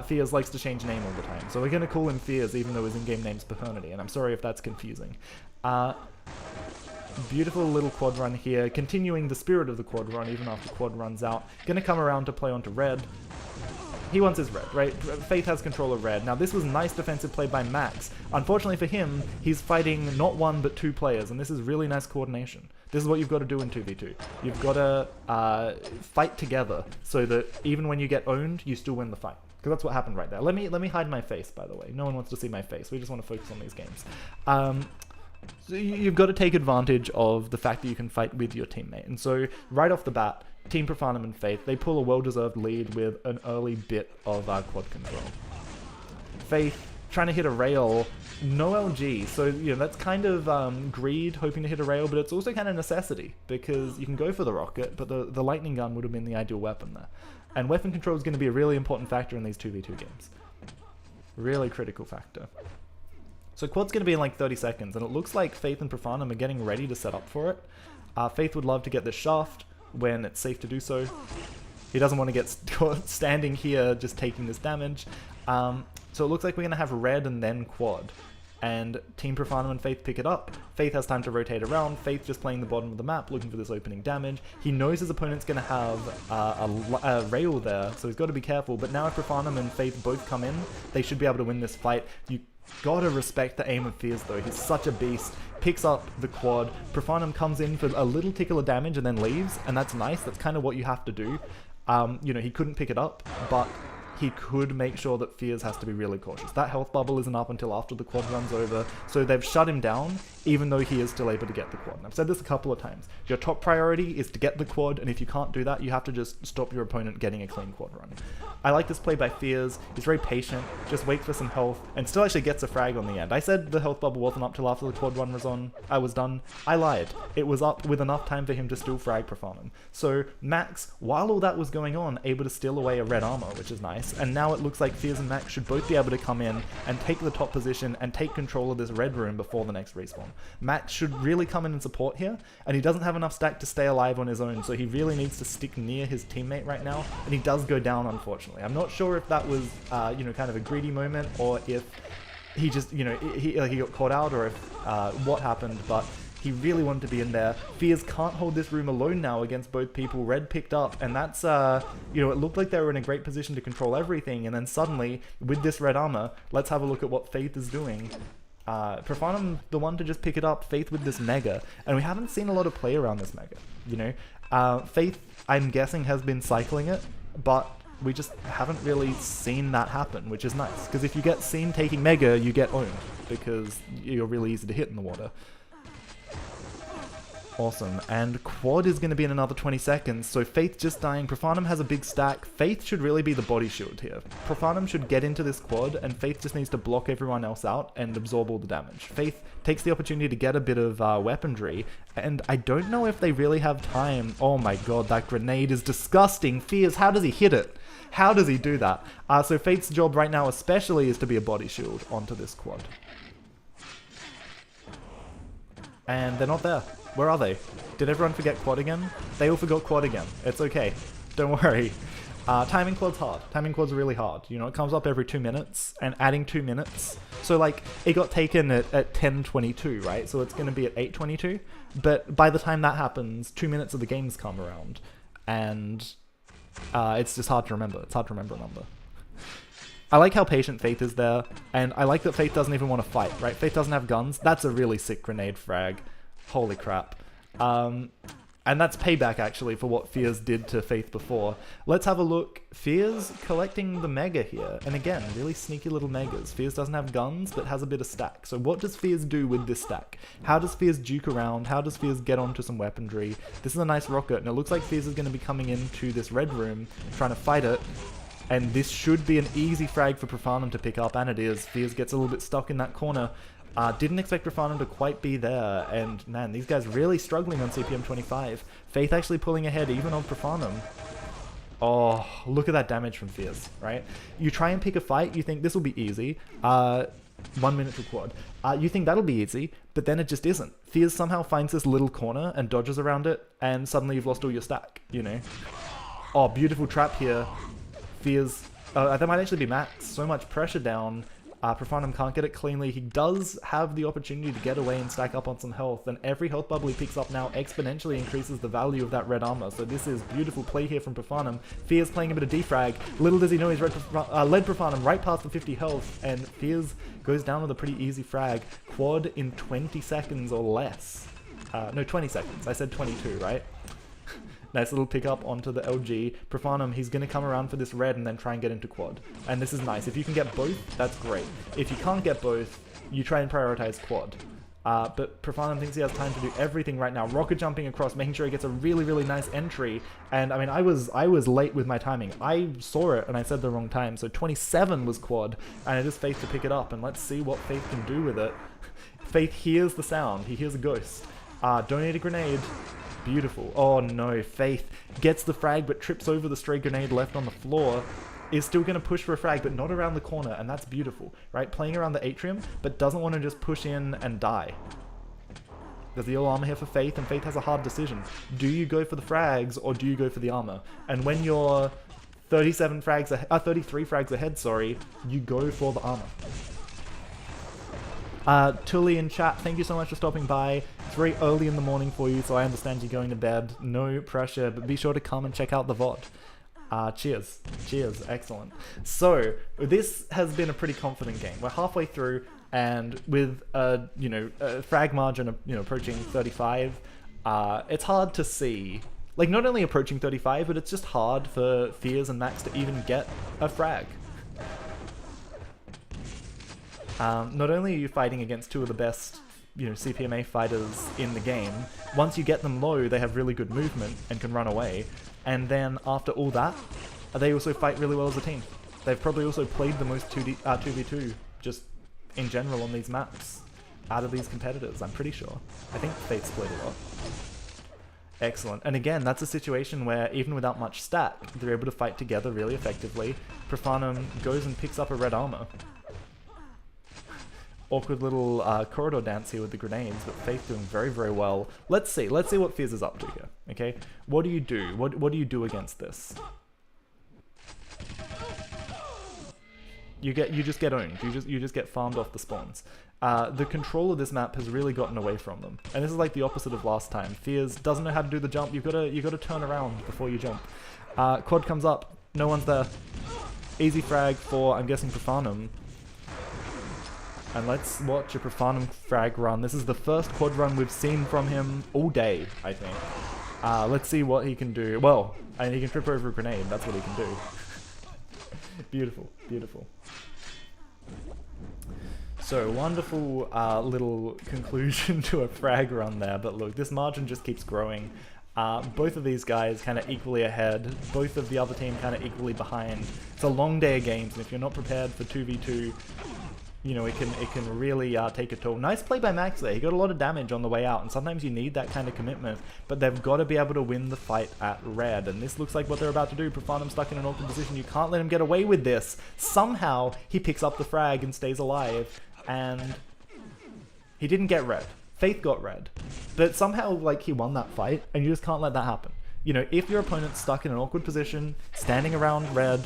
Fears likes to change name all the time, so we're going to call him Fears even though his in-game name's Papernity, and I'm sorry if that's confusing. Beautiful little quad run here, continuing the spirit of the quad run even after quad runs out. Going to come around to play onto red. He wants his red, right? Faith has control of red. Now this was nice defensive play by Max. Unfortunately for him, he's fighting not one but two players, and this is really nice coordination. This is what you've got to do in 2v2. You've got to fight together so that even when you get owned, you still win the fight. Because that's what happened right there. Let me hide my face, by the way. No one wants to see my face. We just want to focus on these games. So you've got to take advantage of the fact that you can fight with your teammate. And so right off the bat, Team Profanum and Faith, they pull a well-deserved lead with an early bit of quad control. Faith trying to hit a rail, no LG, so you know that's kind of greed, hoping to hit a rail, but it's also kind of necessity, because you can go for the rocket, but the lightning gun would have been the ideal weapon there. And weapon control is going to be a really important factor in these 2v2 games. Really critical factor. So quad's going to be in like 30 seconds, and it looks like Faith and Profanum are getting ready to set up for it. Faith would love to get this shaft when it's safe to do so. He doesn't want to get standing here just taking this damage. So it looks like we're going to have red and then quad. And Team Profanum and Faith pick it up. Faith has time to rotate around. Faith just playing the bottom of the map, looking for this opening damage. He knows his opponent's going to have a rail there, so he's got to be careful. But now if Profanum and Faith both come in, they should be able to win this fight. You gotta respect the aim of Fears though. He's such a beast. Picks up the quad. Profanum comes in for a little tickle of damage and then leaves, and that's nice. That's kind of what you have to do. You know, he couldn't pick it up, but he could make sure that Fears has to be really cautious. That health bubble isn't up until after the quad runs over, so they've shut him down, even though he is still able to get the quad. And I've said this a couple of times. Your top priority is to get the quad, and if you can't do that, you have to just stop your opponent getting a clean quad run. I like this play by Fears. He's very patient, just waits for some health, and still actually gets a frag on the end. I said the health bubble wasn't up till after the quad run was done. I lied. It was up with enough time for him to still frag Profanum. So Max, while all that was going on, able to steal away a red armor, which is nice. maps, and now it looks like Fears and Max should both be able to come in and take the top position and take control of this red room before the next respawn. Max should really come in and support here, and he doesn't have enough stack to stay alive on his own, so he really needs to stick near his teammate right now, and he does go down, unfortunately. I'm not sure if that was, you know, kind of a greedy moment, or if he just, you know, he got caught out, or if what happened, but he really wanted to be in there. Fears can't hold this room alone now against both people. Red picked up, and that's, you know, it looked like they were in a great position to control everything, and then suddenly, with this red armor, let's have a look at what Faith is doing. Profanum, the one to just pick it up, Faith with this Mega, and we haven't seen a lot of play around this Mega, you know? Faith, I'm guessing, has been cycling it, but we just haven't really seen that happen, which is nice, because if you get seen taking Mega, you get owned, because you're really easy to hit in the water. Awesome, and quad is going to be in another 20 seconds, so Faith just dying. Profanum has a big stack. Faith should really be the body shield here. Profanum should get into this quad, and Faith just needs to block everyone else out and absorb all the damage. Faith takes the opportunity to get a bit of weaponry, and I don't know if they really have time. Oh my god, that grenade is disgusting. Fears, how does he hit it? How does he do that? So Faith's job right now especially is to be a body shield onto this quad. And they're not there. Where are they? Did everyone forget quad again? They all forgot quad again. It's okay. Don't worry. Timing quad's hard. Timing quad's really hard. You know, it comes up every 2 minutes, and adding 2 minutes. So, like, it got taken at 10:22, right? So it's going to be at 8:22. But by the time that happens, 2 minutes of the games come around. And it's just hard to remember. It's hard to remember a number. I like how patient Faith is there, and I like that Faith doesn't even want to fight, right? Faith doesn't have guns. That's a really sick grenade frag. Holy crap. And that's payback, actually, for what Fears did to Faith before. Let's have a look. Fears collecting the Mega here. And again, really sneaky little Megas. Fears doesn't have guns, but has a bit of stack. So what does Fears do with this stack? How does Fears juke around? How does Fears get onto some weaponry? This is a nice rocket, and it looks like Fears is going to be coming into this red room, trying to fight it. And this should be an easy frag for Profanum to pick up, and it is. Fears gets a little bit stuck in that corner. Didn't expect Profanum to quite be there, and man, these guys really struggling on CPM 25. Faith actually pulling ahead even on Profanum. Oh, look at that damage from Fears, right? You try and pick a fight, you think this will be easy. 1 minute to quad. You think that'll be easy, but then it just isn't. Fears somehow finds this little corner and dodges around it, and suddenly you've lost all your stack, you know? Oh, beautiful trap here. Fears, that might actually be Max. So much pressure down. Profanum can't get it cleanly. He does have the opportunity to get away and stack up on some health, and every health bubble he picks up now exponentially increases the value of that red armor. So this is beautiful play here from Profanum. Fears playing a bit of defrag. Little does he know he's led Profanum right past the 50 health, and Fears goes down with a pretty easy frag. Quad in 20 seconds or less. No, 20 seconds. I said 22, right? Nice little pick up onto the LG. Profanum, he's going to come around for this red and then try and get into quad. And this is nice. If you can get both, that's great. If you can't get both, you try and prioritize quad. But Profanum thinks he has time to do everything right now. Rocket jumping across, making sure he gets a really, really nice entry. And I mean, I was late with my timing. I saw it and I said the wrong time. So 27 was quad, and it is Faith to pick it up. And let's see what Faith can do with it. Faith hears the sound. He hears a ghost. Donate a grenade. Beautiful. Oh no, Faith gets the frag but trips over the stray grenade left on the floor. Is still going to push for a frag, but not around the corner, and that's beautiful, right? Playing around the atrium, but doesn't want to just push in and die. There's the all armor here for Faith, and Faith has a hard decision. Do you go for the frags, or do you go for the armor? And when you're 33 frags ahead, sorry, you go for the armor. Tully in chat, thank you so much for stopping by. It's very early in the morning for you, so I understand you're going to bed. No pressure, but be sure to come and check out the VOD. Cheers. Cheers. Excellent. So, this has been a pretty confident game. We're halfway through, and with a frag margin of, approaching 35, it's hard to see. Like, not only approaching 35, but it's just hard for Fears and Max to even get a frag. Not only are you fighting against two of the best, CPMA fighters in the game, once you get them low, they have really good movement and can run away. And then after all that, they also fight really well as a team. They've probably also played the most 2v2 just in general on these maps out of these competitors, I'm pretty sure. I think Fate's played a lot. Excellent. And again, that's a situation where even without much stack, they're able to fight together really effectively. Profanum goes and picks up a red armor. Awkward little corridor dance here with the grenades, but Faith doing very, very well. Let's see what Fizz is up to here, okay? What do you do? What do you do against this? You just get owned. You just get farmed off the spawns. The control of this map has really gotten away from them, and this is like the opposite of last time. Fears doesn't know how to do the jump. You gotta turn around before you jump. Quad comes up. No one's there. Easy frag for, I'm guessing, Profanum. And let's watch a Profanum frag run. This is the first quad run we've seen from him all day, I think. Let's see what he can do. Well, and he can trip over a grenade. That's what he can do. Beautiful, beautiful. So, wonderful little conclusion to a frag run there, but look, this margin just keeps growing. Both of these guys kind of equally ahead, both of the other team kind of equally behind. It's a long day of games, and if you're not prepared for 2v2, you know, it can really take a toll. Nice play by Max there. He got a lot of damage on the way out, and sometimes you need that kind of commitment, but they've got to be able to win the fight at red, and this looks like what they're about to do. Profanum stuck in an awkward position. You can't let him get away with this. Somehow, he picks up the frag and stays alive, and he didn't get red. Faith got red, but somehow, like, he won that fight, and you just can't let that happen. You know, if your opponent's stuck in an awkward position, standing around red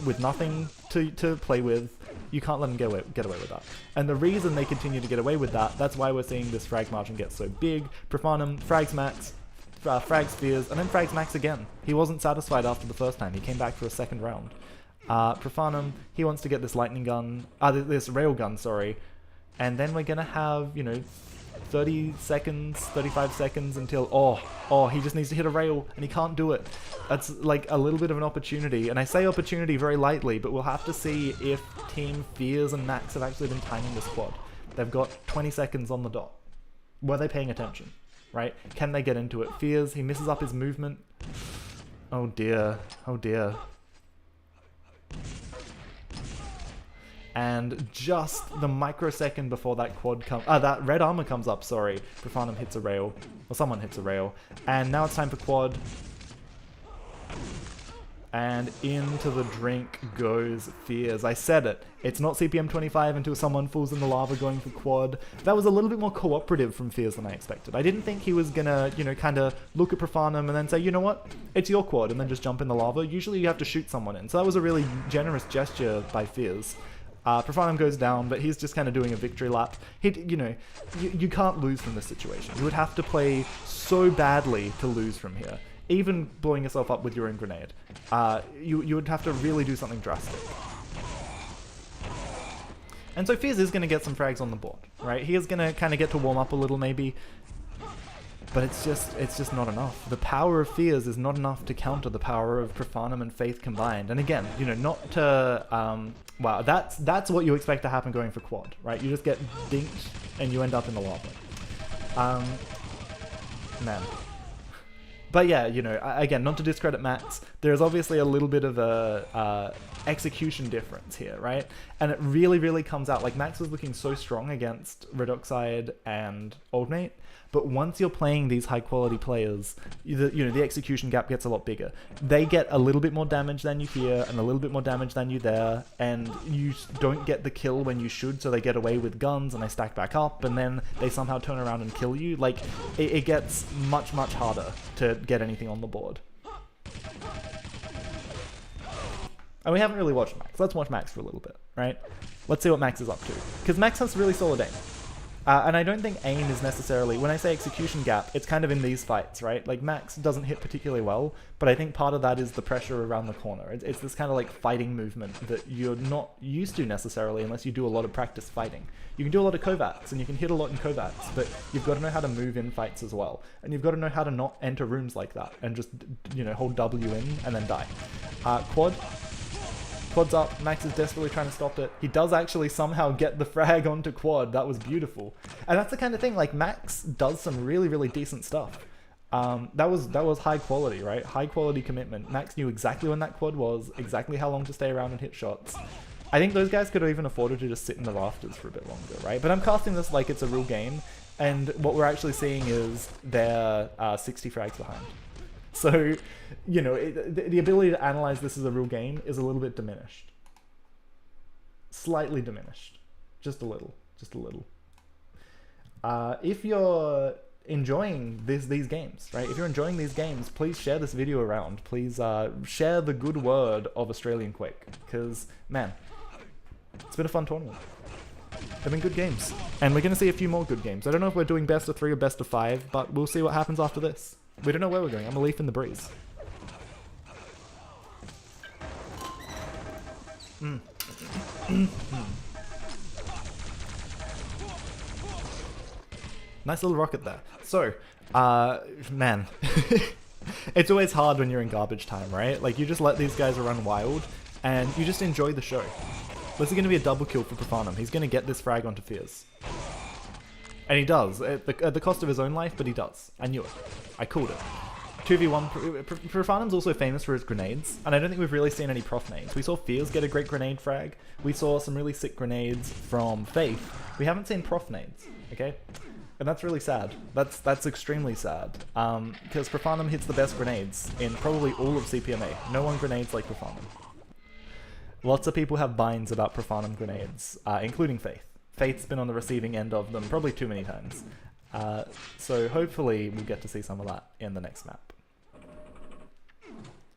with nothing to play with, you can't let them get away with that. And the reason they continue to get away with that, that's why we're seeing this frag margin get so big. Profanum frags Max, frags Fears, and then frags Max again. He wasn't satisfied after the first time. He came back for a second round. Profanum, he wants to get this lightning gun, this rail gun, sorry. And then we're gonna have, you know, 30 seconds, 35 seconds until, oh, he just needs to hit a rail, and he can't do it. That's like a little bit of an opportunity, and I say opportunity very lightly, but we'll have to see if Team Fears and Max have actually been timing this quad. They've got 20 seconds on the dot. Were they paying attention, right? Can they get into it? Fears, he misses up his movement. Oh dear, oh dear. And just the microsecond before that quad that red armor comes up, sorry, Profanum hits a rail, or someone hits a rail, and now it's time for quad. And into the drink goes Fears. I said it. It's not CPM 25 until someone falls in the lava going for quad. That was a little bit more cooperative from Fears than I expected. I didn't think he was gonna, you know, kind of look at Profanum and then say, you know what, it's your quad, and then just jump in the lava. Usually you have to shoot someone in. So that was a really generous gesture by Fears. Profanum goes down, but he's just kind of doing a victory lap. You know, you can't lose from this situation. You would have to play so badly to lose from here. Even blowing yourself up with your own grenade. You would have to really do something drastic. And so Fears is going to get some frags on the board, right? He is going to kind of get to warm up a little maybe. But it's just not enough. The power of Fears is not enough to counter the power of Profanum and Faith combined. And again, you know, not to... wow, that's what you expect to happen going for quad, right? You just get dinked and you end up in the lava. Man. But yeah, you know, again, not to discredit Max, there's obviously a little bit of a execution difference here, right? And it really, really comes out. Like, Max was looking so strong against Redoxide and Oldmate, but once you're playing these high-quality players, you know, the execution gap gets a lot bigger. They get a little bit more damage than you here, and a little bit more damage than you there, and you don't get the kill when you should, so they get away with guns, and they stack back up, and then they somehow turn around and kill you. Like, it gets much, much harder to get anything on the board. And we haven't really watched Max. Let's watch Max for a little bit, right? Let's see what Max is up to. Because Max has really solid aim. And I don't think aim is necessarily, when I say execution gap, it's kind of in these fights, right? Like, Max doesn't hit particularly well, but I think part of that is the pressure around the corner. It's this kind of like fighting movement that you're not used to necessarily unless you do a lot of practice fighting. You can do a lot of Kovats, and you can hit a lot in Kovats, but you've got to know how to move in fights as well. And you've got to know how to not enter rooms like that and just, you know, hold W in and then die. Quad's up, Max is desperately trying to stop it. He does actually somehow get the frag onto quad. That was beautiful. And that's the kind of thing, like, Max does some really, really decent stuff. That was high quality, right? High quality commitment. Max knew exactly when that quad was, exactly how long to stay around and hit shots. I think those guys could have even afforded to just sit in the rafters for a bit longer, right? But I'm casting this like it's a real game, and what we're actually seeing is they're 60 frags behind. So, you know, the ability to analyze this as a real game is a little bit diminished. Slightly diminished. Just a little. Just a little. If you're enjoying these games, right? If you're enjoying these games, please share this video around. Please share the good word of Australian Quake, because, man, it's been a fun tournament. They've been good games, and we're going to see a few more good games. I don't know if we're doing best of 3 or best of 5, but we'll see what happens after this. We don't know where we're going. I'm a leaf in the breeze. Nice little rocket there. So, man. It's always hard when you're in garbage time, right? Like, you just let these guys run wild, and you just enjoy the show. This is going to be a double kill for Profanum. He's going to get this frag onto Fears. And he does, at the cost of his own life, but he does. I knew it. I called it. 2v1, Profanum's also famous for his grenades, and I don't think we've really seen any prof nades. We saw Fears get a great grenade frag. We saw some really sick grenades from Faith. We haven't seen prof nades, okay? And that's really sad. That's extremely sad. Because Profanum hits the best grenades in probably all of CPMA. No one grenades like Profanum. Lots of people have binds about Profanum grenades, including Faith. Faith's been on the receiving end of them probably too many times. So hopefully we'll get to see some of that in the next map.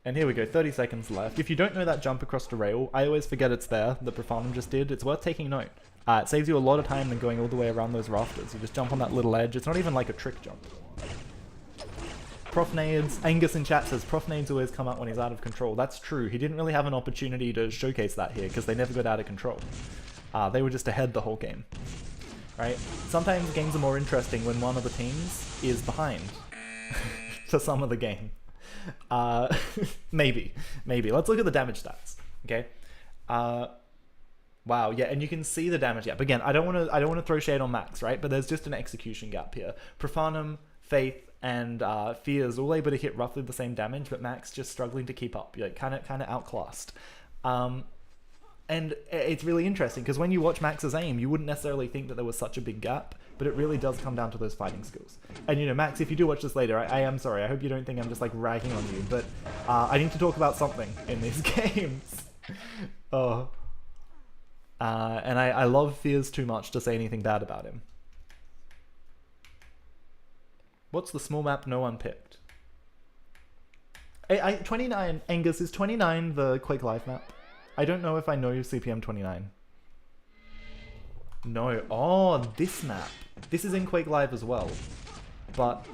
And here we go, 30 seconds left. If you don't know that jump across the rail, I always forget it's there, that Profanum just did. It's worth taking note. It saves you a lot of time than going all the way around those rafters. You just jump on that little edge. It's not even like a trick jump. Prof nades, Angus in chat says, Prof nades always come out when he's out of control. That's true. He didn't really have an opportunity to showcase that here because they never got out of control. They were just ahead the whole game. Right? Sometimes games are more interesting when one of the teams is behind to some of the game. Maybe. Let's look at the damage stats. Okay. Wow. Yeah, and you can see the damage gap. Again, I don't want to throw shade on Max, right? But there's just an execution gap here. Profanum, Faith, and Fears all able to hit roughly the same damage, but Max just struggling to keep up. Like kind of outclassed. And it's really interesting because when you watch Max's aim, you wouldn't necessarily think that there was such a big gap, but it really does come down to those fighting skills. And you know, Max, if you do watch this later, I am sorry. I hope you don't think I'm just like ragging on you, but I need to talk about something in these games. Oh. And I love Fears too much to say anything bad about him. What's the small map no one picked? 29, Angus, is 29 the Quake Live map? I don't know if I know CPM 29. No. Oh, this map. This is in Quake Live as well. But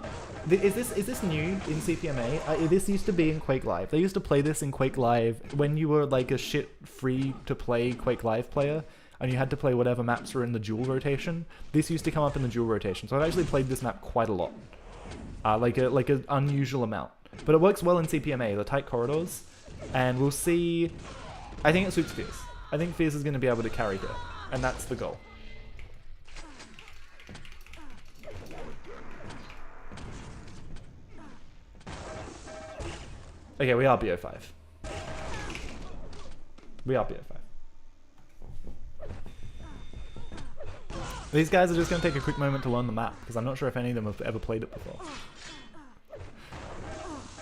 is this new in CPMA? This used to be in Quake Live. They used to play this in Quake Live when you were like a shit free to play Quake Live player and you had to play whatever maps were in the dual rotation. This used to come up in the dual rotation. So I've actually played this map quite a lot. Like an unusual amount. But it works well in CPMA, the tight corridors. And we'll see. I think it suits Fears. I think Fears is going to be able to carry here. And that's the goal. Okay, we are BO5. We are BO5. These guys are just going to take a quick moment to learn the map, because I'm not sure if any of them have ever played it before.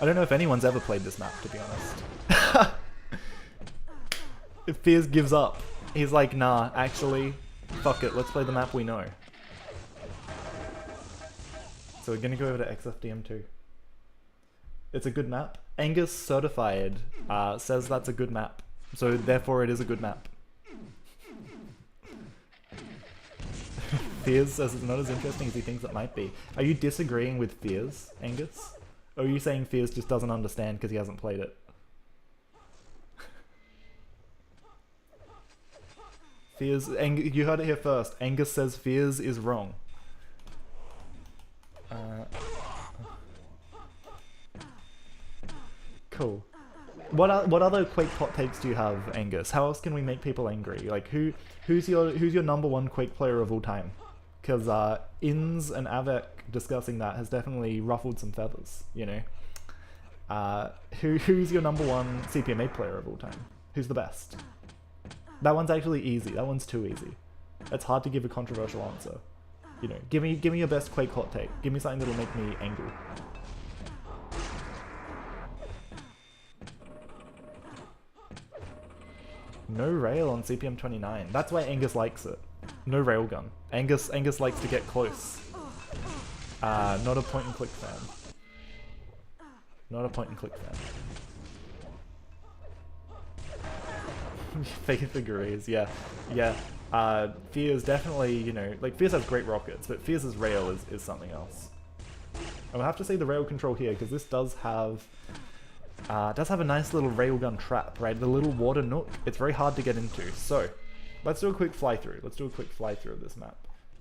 I don't know if anyone's ever played this map, to be honest. If Fears gives up, he's like, nah, actually, fuck it, let's play the map we know. So we're going to go over to XFDM2. It's a good map. Angus Certified says that's a good map. So therefore it is a good map. Fears says it's not as interesting as he thinks it might be. Are you disagreeing with Fears, Angus? Or are you saying Fears just doesn't understand because he hasn't played it? Fears, you heard it here first. Angus says Fears is wrong. Cool. What other Quake hot takes do you have, Angus? How else can we make people angry? Like who's your #1 Quake player of all time? Because Inns and Avec discussing that has definitely ruffled some feathers. You know. Who's your #1 CPMA player of all time? Who's the best? That one's actually easy. That one's too easy. It's hard to give a controversial answer. You know, give me your best Quake hot take. Give me something that'll make me angry. No rail on CPM 29. That's why Angus likes it. No railgun. Angus likes to get close. Not a point and click fan. Not a point and click fan. Faith agrees, yeah. Fears definitely, you know, like Fears has great rockets, but Fears' rail is something else. And we'll have to see the rail control here, because this does have a nice little railgun trap, right? The little water nook, it's very hard to get into. So, let's do a quick fly through. Let's do a quick fly through of this map.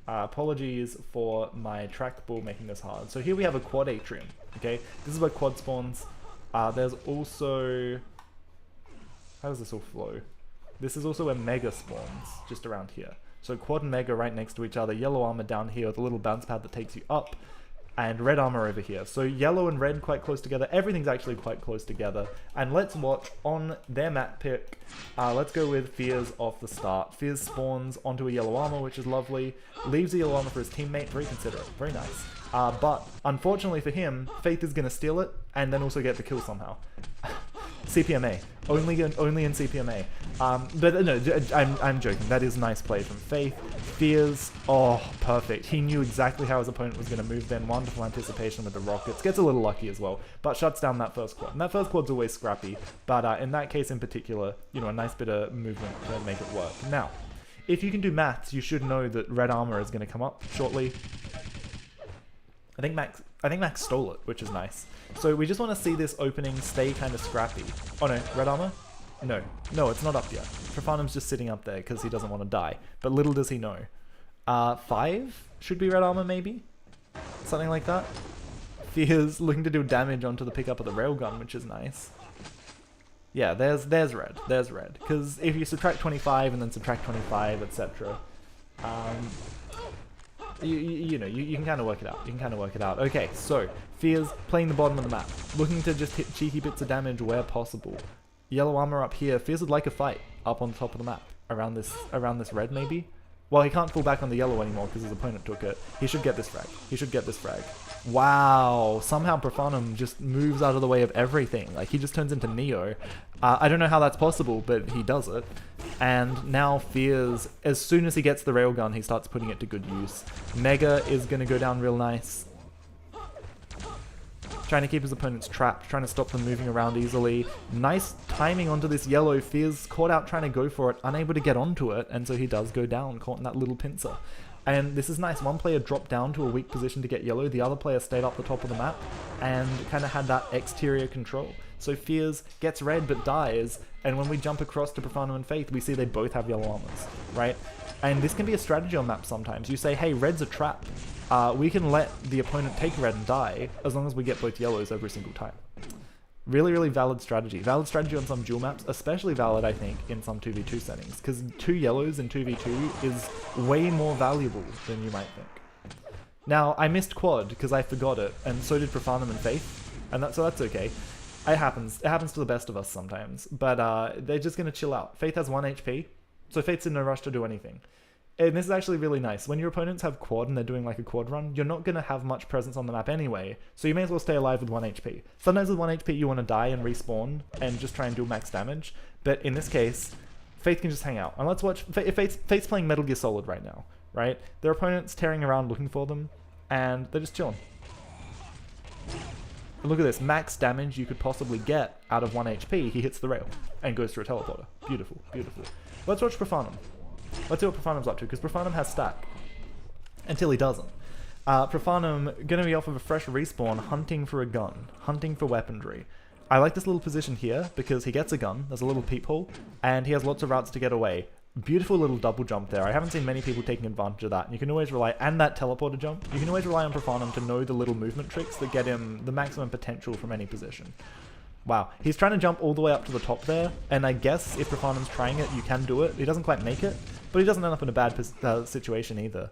Apologies for my trackball making this hard. So here we have a quad atrium, okay? This is where quad spawns. There's also... How does this all flow? This is also where Mega spawns, just around here. So quad and Mega right next to each other, yellow armor down here with a little bounce pad that takes you up, and red armor over here. So yellow and red quite close together, everything's actually quite close together. And let's watch on their map pick, let's go with Fears off the start. Fears spawns onto a yellow armor, which is lovely, leaves a yellow armor for his teammate, very considerate, very nice. But unfortunately for him, Faith is going to steal it, and then also get the kill somehow. CPMA. Only in CPMA. But no, I'm joking. That is a nice play from Faith. Fears, oh, perfect. He knew exactly how his opponent was going to move then. Wonderful anticipation with the rockets. Gets a little lucky as well, but shuts down that first quad. And that first quad's always scrappy, but in that case in particular, you know, a nice bit of movement to make it work. Now, if you can do maths, you should know that red armor is going to come up shortly. I think Max stole it, which is nice. So we just want to see this opening stay kind of scrappy. Oh no, red armor? No, it's not up yet. Profanum's just sitting up there because he doesn't want to die. But little does he know. 5 should be red armor maybe? Something like that. Fears looking to do damage onto the pickup of the railgun, which is nice. Yeah, there's red. There's red. Because if you subtract 25 and then subtract 25, etc. You know, you can kind of work it out. You can kind of work it out. Okay, so Fears playing the bottom of the map, looking to just hit cheeky bits of damage where possible. Yellow armor up here. Fears would like a fight up on the top of the map around this red maybe. Well, he can't fall back on the yellow anymore because his opponent took it. He should get this frag. He should get this frag. Wow, somehow Profanum just moves out of the way of everything. Like, he just turns into Neo. I don't know how that's possible, but he does it. And now Fears, as soon as he gets the railgun, he starts putting it to good use. Mega is going to go down real nice. Trying to keep his opponents trapped, trying to stop them moving around easily. Nice timing onto this yellow. Fears caught out trying to go for it, unable to get onto it, and so he does go down, caught in that little pincer. And this is nice. One player dropped down to a weak position to get yellow, the other player stayed up the top of the map and kind of had that exterior control. So Fears gets red but dies, and when we jump across to Profanum and Faith, we see they both have yellow armors, right? And this can be a strategy on maps sometimes. You say, hey, red's a trap. We can let the opponent take red and die as long as we get both yellows every single time. Really, really valid strategy. Valid strategy on some duel maps, especially valid, I think, in some 2v2 settings, because 2 yellows in 2v2 is way more valuable than you might think. Now, I missed quad because I forgot it, and so did Profanum and Faith, and so that's okay. It happens. It happens to the best of us sometimes, but they're just going to chill out. Faith has 1 HP, so Faith's in no rush to do anything. And this is actually really nice. When your opponents have quad and they're doing like a quad run, you're not going to have much presence on the map anyway, so you may as well stay alive with 1 HP. Sometimes with 1 HP you want to die and respawn and just try and do max damage, but in this case, Faith can just hang out. And let's watch, Faith's playing Metal Gear Solid right now, right? Their opponent's tearing around looking for them, and they're just chilling. But look at this, max damage you could possibly get out of 1 HP, he hits the rail and goes through a teleporter. Beautiful, beautiful. Let's watch Profanum. Let's see what Profanum's up to, because Profanum has stack. Until he doesn't. Profanum going to be off of a fresh respawn, hunting for a gun, hunting for weaponry. I like this little position here, because he gets a gun, there's a little peephole, and he has lots of routes to get away. Beautiful little double jump there. I haven't seen many people taking advantage of that. And you can always rely, and that teleporter jump, you can always rely on Profanum to know the little movement tricks that get him the maximum potential from any position. Wow, he's trying to jump all the way up to the top there, and I guess if Profanum's trying it, you can do it. He doesn't quite make it, but he doesn't end up in a bad situation either.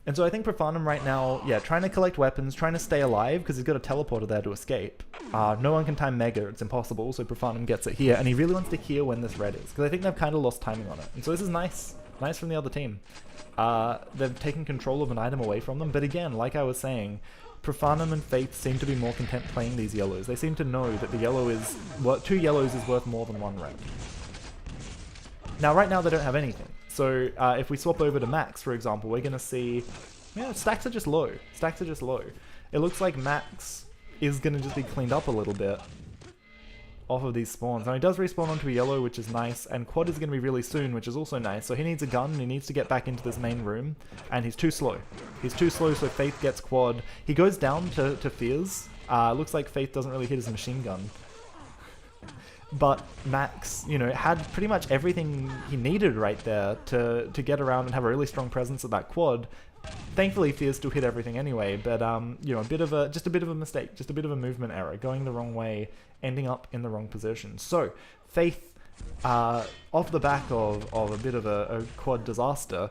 And so I think Profanum right now, yeah, trying to collect weapons, trying to stay alive, because he's got a teleporter there to escape. No one can time Mega, it's impossible, so Profanum gets it here, and he really wants to hear when this red is, because I think they've kind of lost timing on it. And so this is nice. Nice from the other team. They've taken control of an item away from them, but again, like I was saying, Profanum and Faith seem to be more content playing these yellows. They seem to know that the yellow is, well, 2 yellows is worth more than 1 red. Now, right now they don't have anything. So if we swap over to Max, for example, we're going to see, yeah, stacks are just low. Stacks are just low. It looks like Max is going to just be cleaned up a little bit off of these spawns. Now he does respawn onto a yellow, which is nice, and Quad is going to be really soon, which is also nice. So he needs a gun, and he needs to get back into this main room, and he's too slow. He's too slow, so Faith gets Quad. He goes down to Fears. Looks like Faith doesn't really hit his machine gun. But Max, you know, had pretty much everything he needed right there to get around and have a really strong presence at that Quad. Thankfully, Fears still hit everything anyway, but you know, just a bit of a mistake, just a bit of a movement error, going the wrong way, ending up in the wrong position. So, Faith, off the back of a bit of a Quad disaster,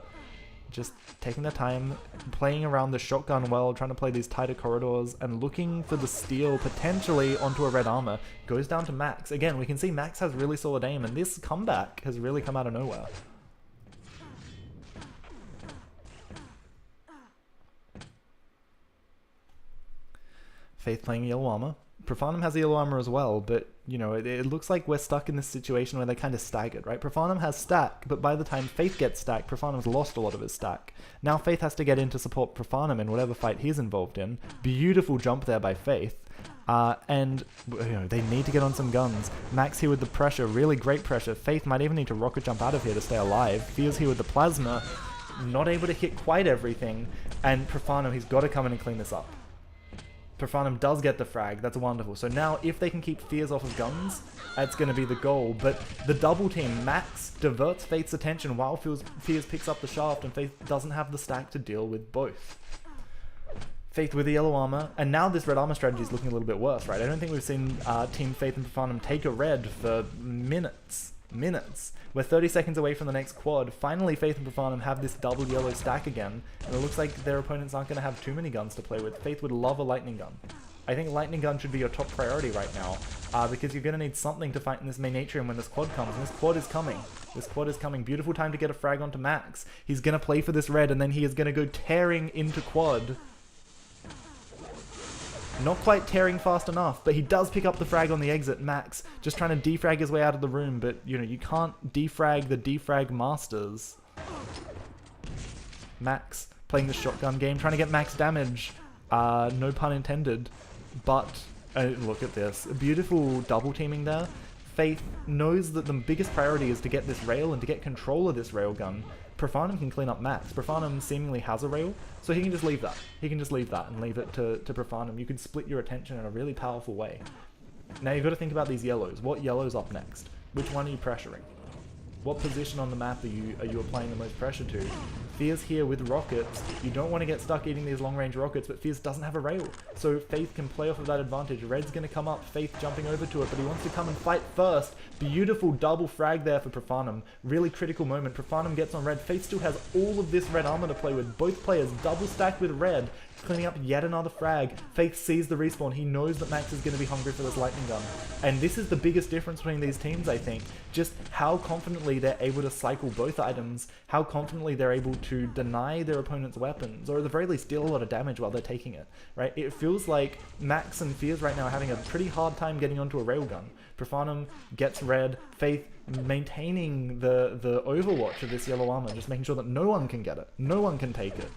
just taking their time, playing around the shotgun well, trying to play these tighter corridors, and looking for the steal potentially onto a red armor. Goes down to Max. Again, we can see Max has really solid aim, and this comeback has really come out of nowhere. Faith playing yellow armor. Profanum has a yellow armor as well, but, you know, it looks like we're stuck in this situation where they're kind of staggered, right? Profanum has stack, but by the time Faith gets stack, Profanum's lost a lot of his stack. Now Faith has to get in to support Profanum in whatever fight he's involved in. Beautiful jump there by Faith. And, you know, they need to get on some guns. Max here with the pressure, really great pressure. Faith might even need to rocket jump out of here to stay alive. Fears here with the plasma, not able to hit quite everything. And Profanum, he's got to come in and clean this up. Profanum does get the frag, that's wonderful. So now, if they can keep Fears off of guns, that's going to be the goal. But the double team, Max diverts Faith's attention while Fears picks up the shaft, and Faith doesn't have the stack to deal with both. Faith with the yellow armor, and now this red armor strategy is looking a little bit worse, right? I don't think we've seen Team Faith and Profanum take a red for minutes. We're 30 seconds away from the next quad. Finally, Faith and Profanum have this double yellow stack again, and it looks like their opponents aren't going to have too many guns to play with. Faith would love a lightning gun. I think lightning gun should be your top priority right now, because you're going to need something to fight in this main atrium when this quad comes, and this quad is coming. This quad is coming. Beautiful time to get a frag onto Max. He's going to play for this red, and then he is going to go tearing into quad. Not quite tearing fast enough, but he does pick up the frag on the exit. Max just trying to defrag his way out of the room, but, you know, you can't defrag the defrag masters. Max playing the shotgun game, trying to get max damage. No pun intended. But, look at this. Beautiful double teaming there. Faith knows that the biggest priority is to get this rail and to get control of this railgun. Profanum can clean up Max. Profanum seemingly has a rail, so he can just leave that. He can just leave that and leave it to Profanum. You can split your attention in a really powerful way. Now you've got to think about these yellows. What yellow's up next? Which one are you pressuring? What position on the map are you applying the most pressure to? Fears here with rockets. You don't want to get stuck eating these long-range rockets, but Fears doesn't have a rail. So Faith can play off of that advantage. Red's going to come up, Faith jumping over to it, but he wants to come and fight first. Beautiful double frag there for Profanum. Really critical moment. Profanum gets on Red. Faith still has all of this red armor to play with. Both players double stacked with Red, cleaning up yet another frag. Faith sees the respawn. He knows that Max is going to be hungry for this lightning gun. And this is the biggest difference between these teams, I think. Just how confidently they're able to cycle both items, how confidently they're able to deny their opponent's weapons, or at the very least deal a lot of damage while they're taking it, right? It feels like Max and Fears right now are having a pretty hard time getting onto a railgun. Profanum gets Red, Faith maintaining the overwatch of this yellow armor, just making sure that no one can get it, no one can take it.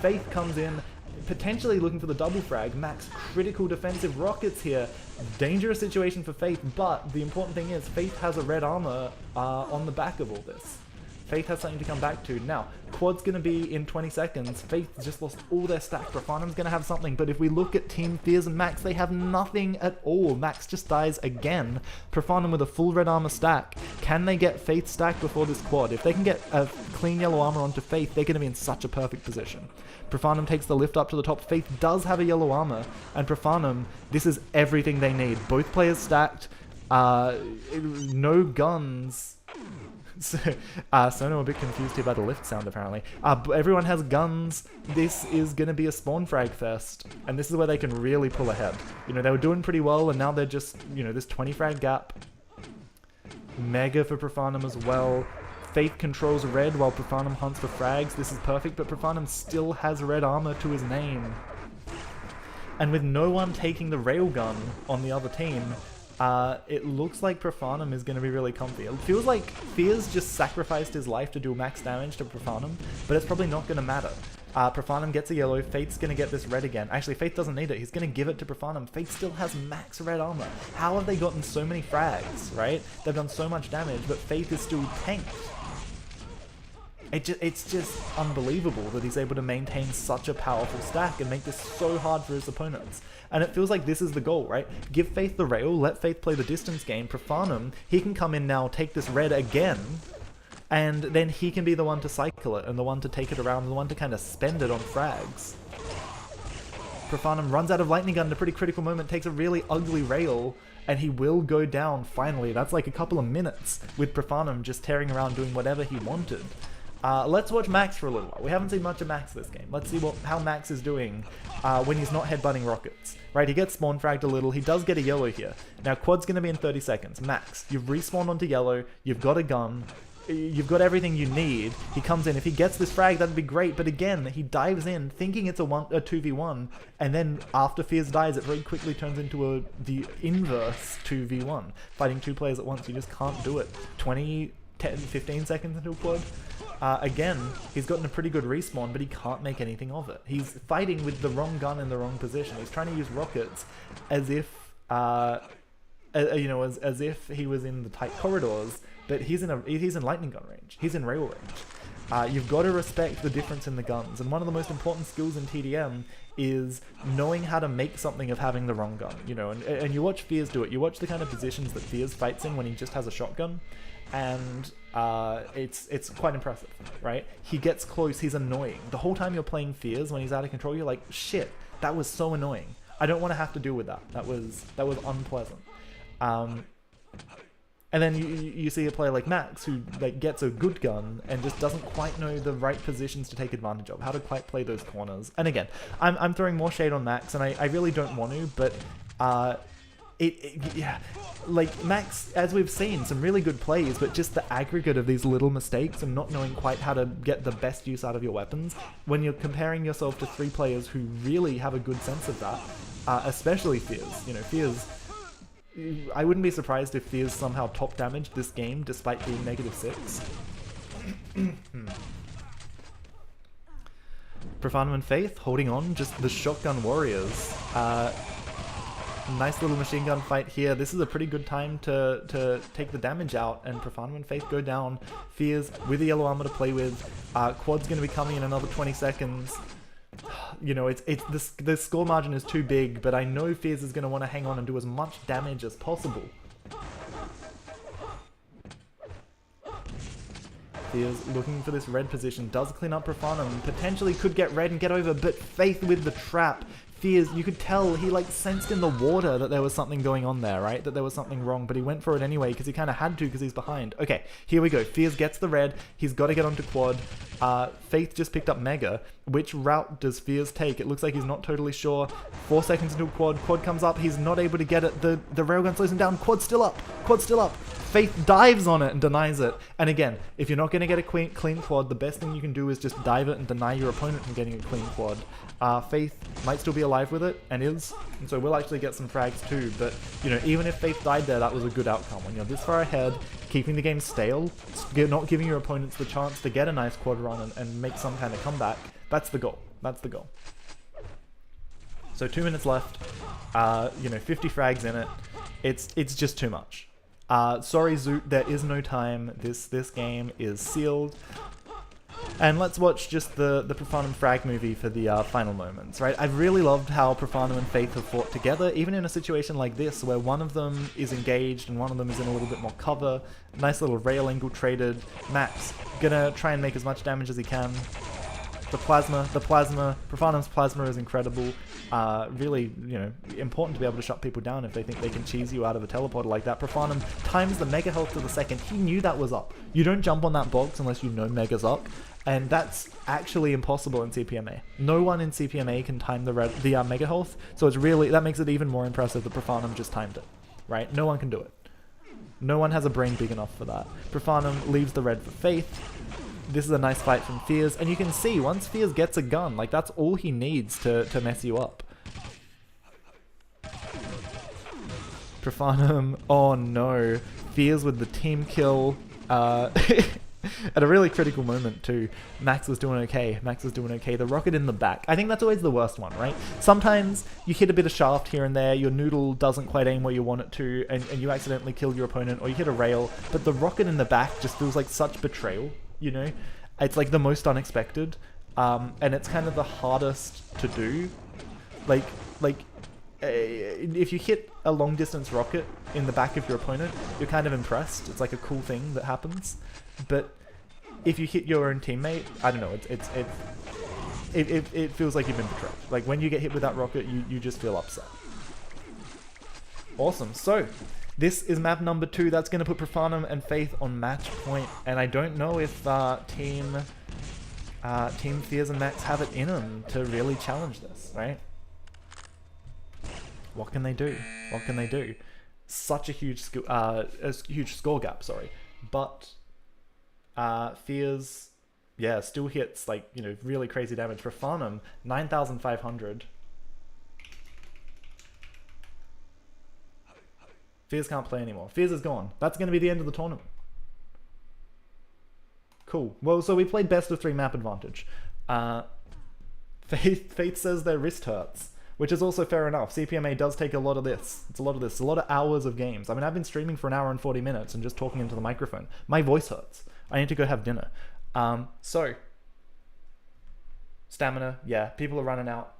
Faith comes in, potentially looking for the double frag. Max critical defensive rockets here. Dangerous situation for Faith, but the important thing is Faith has a red armor on the back of all this. Faith has something to come back to. Now, quad's going to be in 20 seconds. Faith just lost all their stack. Profanum's going to have something, but if we look at Team Fears and Max, they have nothing at all. Max just dies again. Profanum with a full red armor stack. Can they get Faith stacked before this quad? If they can get a clean yellow armor onto Faith, they're going to be in such a perfect position. Profanum takes the lift up to the top. Faith does have a yellow armor, and Profanum, this is everything they need. Both players stacked, no guns. Sono a bit confused here by the lift sound, apparently. Everyone has guns. This is going to be a spawn frag fest, and this is where they can really pull ahead. You know, they were doing pretty well, and now they're just, you know, this 20 frag gap. Mega for Profanum as well. Faith controls red while Profanum hunts for frags. This is perfect, but Profanum still has red armor to his name. And with no one taking the railgun on the other team, it looks like Profanum is going to be really comfy. It feels like Fears just sacrificed his life to do max damage to Profanum, but it's probably not going to matter. Profanum gets a yellow, Faith's going to get this red again. Actually, Faith doesn't need it, he's going to give it to Profanum. Faith still has max red armor. How have they gotten so many frags, right? They've done so much damage, but Faith is still tanked. It's just unbelievable that he's able to maintain such a powerful stack and make this so hard for his opponents. And it feels like this is the goal, right? Give Faith the rail, let Faith play the distance game. Profanum, he can come in now, take this red again, and then he can be the one to cycle it, and the one to take it around, and the one to kind of spend it on frags. Profanum runs out of lightning gun at a pretty critical moment, takes a really ugly rail, and he will go down finally. That's like a couple of minutes with Profanum just tearing around doing whatever he wanted. Let's watch Max for a little while. We haven't seen much of Max this game. Let's see how Max is doing when he's not headbutting rockets. Right, he gets spawn fragged a little. He does get a yellow here. Now, quad's going to be in 30 seconds. Max, you've respawned onto yellow. You've got a gun. You've got everything you need. He comes in. If he gets this frag, that'd be great. But again, he dives in thinking it's a 2v1. And then after Fears dies, it very quickly turns into the inverse 2v1. Fighting two players at once, you just can't do it. 20, 10, 15 seconds into a quad. Again, he's gotten a pretty good respawn, but he can't make anything of it. He's fighting with the wrong gun in the wrong position. He's trying to use rockets as if, you know, as if he was in the tight corridors, but he's in lightning gun range. He's in rail range. You've got to respect the difference in the guns, and one of the most important skills in TDM is knowing how to make something of having the wrong gun. You know, and you watch Fears do it. You watch the kind of positions that Fears fights in when he just has a shotgun. And it's quite impressive, right? He gets close, he's annoying. The whole time you're playing Fears, when he's out of control, you're like, shit, that was so annoying. I don't want to have to deal with that. That was unpleasant. And then you see a player like Max who like gets a good gun and just doesn't quite know the right positions to take advantage of, how to quite play those corners. And again, I'm throwing more shade on Max, and I really don't want to, but yeah, like Max, as we've seen, some really good plays, but just the aggregate of these little mistakes and not knowing quite how to get the best use out of your weapons, when you're comparing yourself to three players who really have a good sense of that, especially Fears. You know, Fears, I wouldn't be surprised if Fears somehow top damaged this game despite being -6. Profanum and Faith holding on, just the shotgun warriors. Nice little machine gun fight here. This is a pretty good time to take the damage out, and Profanum and Faith go down. Fears with the yellow armor to play with. Quad's going to be coming in another 20 seconds. You know, the score margin is too big, but I know Fears is going to want to hang on and do as much damage as possible. Fears looking for this red position, does clean up Profanum, potentially could get red and get over, but Faith with the trap. Fears, you could tell he like sensed in the water that there was something going on there, right? That there was something wrong, but he went for it anyway because he kind of had to because he's behind. Okay, here we go. Fears gets the red. He's got to get onto quad. Faith just picked up Mega. Which route does Fears take? It looks like he's not totally sure. 4 seconds into quad. Quad comes up. He's not able to get it. The railgun slows him down. Quad's still up. Quad's still up. Faith dives on it and denies it. And again, if you're not going to get a clean quad, the best thing you can do is just dive it and deny your opponent from getting a clean quad. Faith might still be alive with it, and is, and so we'll actually get some frags too, but, you know, even if Faith died there, that was a good outcome. When you're this far ahead, keeping the game stale, not giving your opponents the chance to get a nice quad run and make some kind of comeback, that's the goal. That's the goal. So 2 minutes left, you know, 50 frags in it. It's just too much. Sorry Zoot, there is no time. This game is sealed. And let's watch just the Profanum frag movie for the final moments, right? I've really loved how Profanum and Faith have fought together, even in a situation like this, where one of them is engaged and one of them is in a little bit more cover. Nice little rail angle traded. Max, gonna try and make as much damage as he can. The plasma, Profanum's plasma is incredible. Really, you know, important to be able to shut people down if they think they can cheese you out of a teleporter like that. Profanum times the mega health to the second. He knew that was up. You don't jump on that box unless you know mega's up. And that's actually impossible in CPMA. No one in CPMA can time the mega health, so it's really, that makes it even more impressive that Profanum just timed it, right? No one can do it. No one has a brain big enough for that. Profanum leaves the red for Faith. This is a nice fight from Fears, and you can see once Fears gets a gun, like that's all he needs to mess you up. Profanum, oh no. Fears with the team kill. At a really critical moment too. Max was doing okay. The rocket in the back. I think that's always the worst one, right? Sometimes you hit a bit of shaft here and there, your noodle doesn't quite aim where you want it to, and you accidentally kill your opponent, or you hit a rail, but the rocket in the back just feels like such betrayal, you know? It's like the most unexpected, and it's kind of the hardest to do. If you hit a long distance rocket in the back of your opponent, you're kind of impressed. It's like a cool thing that happens. But if you hit your own teammate, I don't know, it feels like you've been betrayed. Like when you get hit with that rocket, you just feel upset. Awesome. So this is map number 2. That's going to put Profanum and Faith on match point. And I don't know if Team Fears and Max have it in them to really challenge this, right? What can they do? What can they do? Such a huge score gap, sorry. But Fears, yeah, still hits like, you know, really crazy damage. Profanum, 9,500. Fears can't play anymore. Fears is gone. That's going to be the end of the tournament. Cool. Well, so we played best of 3 map advantage. Faith says their wrist hurts, which is also fair enough. CPMA does take a lot of this. It's a lot of this. A lot of hours of games. I mean, I've been streaming for 1 hour and 40 minutes and just talking into the microphone. My voice hurts. I need to go have dinner. So, stamina. Yeah, people are running out.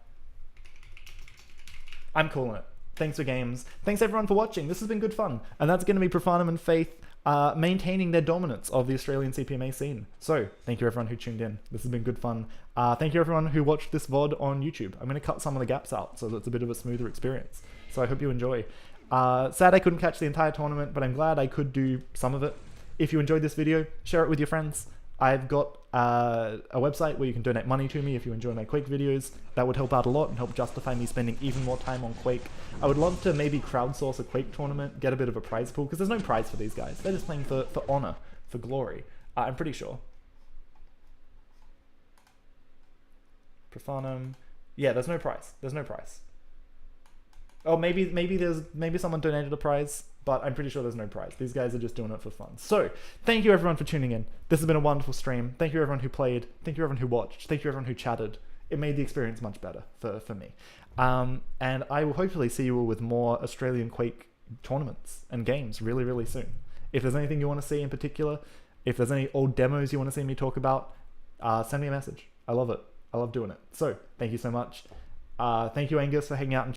I'm calling it. Thanks for games. Thanks everyone for watching. This has been good fun. And that's going to be Profanum and Faith maintaining their dominance of the Australian CPMA scene. So, thank you everyone who tuned in. This has been good fun. Thank you everyone who watched this VOD on YouTube. I'm going to cut some of the gaps out so that it's a bit of a smoother experience. So I hope you enjoy. Sad I couldn't catch the entire tournament, but I'm glad I could do some of it. If you enjoyed this video, share it with your friends. I've got a website where you can donate money to me if you enjoy my Quake videos. That would help out a lot and help justify me spending even more time on Quake. I would love to maybe crowdsource a Quake tournament, get a bit of a prize pool, because there's no prize for these guys. They're just playing for honor, for glory. I'm pretty sure. Profanum. Yeah, there's no prize. There's no prize. Oh, maybe someone donated a prize, but I'm pretty sure there's no prize. These guys are just doing it for fun. So, thank you everyone for tuning in. This has been a wonderful stream. Thank you everyone who played. Thank you everyone who watched. Thank you everyone who chatted. It made the experience much better for me. And I will hopefully see you all with more Australian Quake tournaments and games really, really soon. If there's anything you want to see in particular, if there's any old demos you want to see me talk about, send me a message. I love it. I love doing it. So, thank you so much. Thank you, Angus, for hanging out and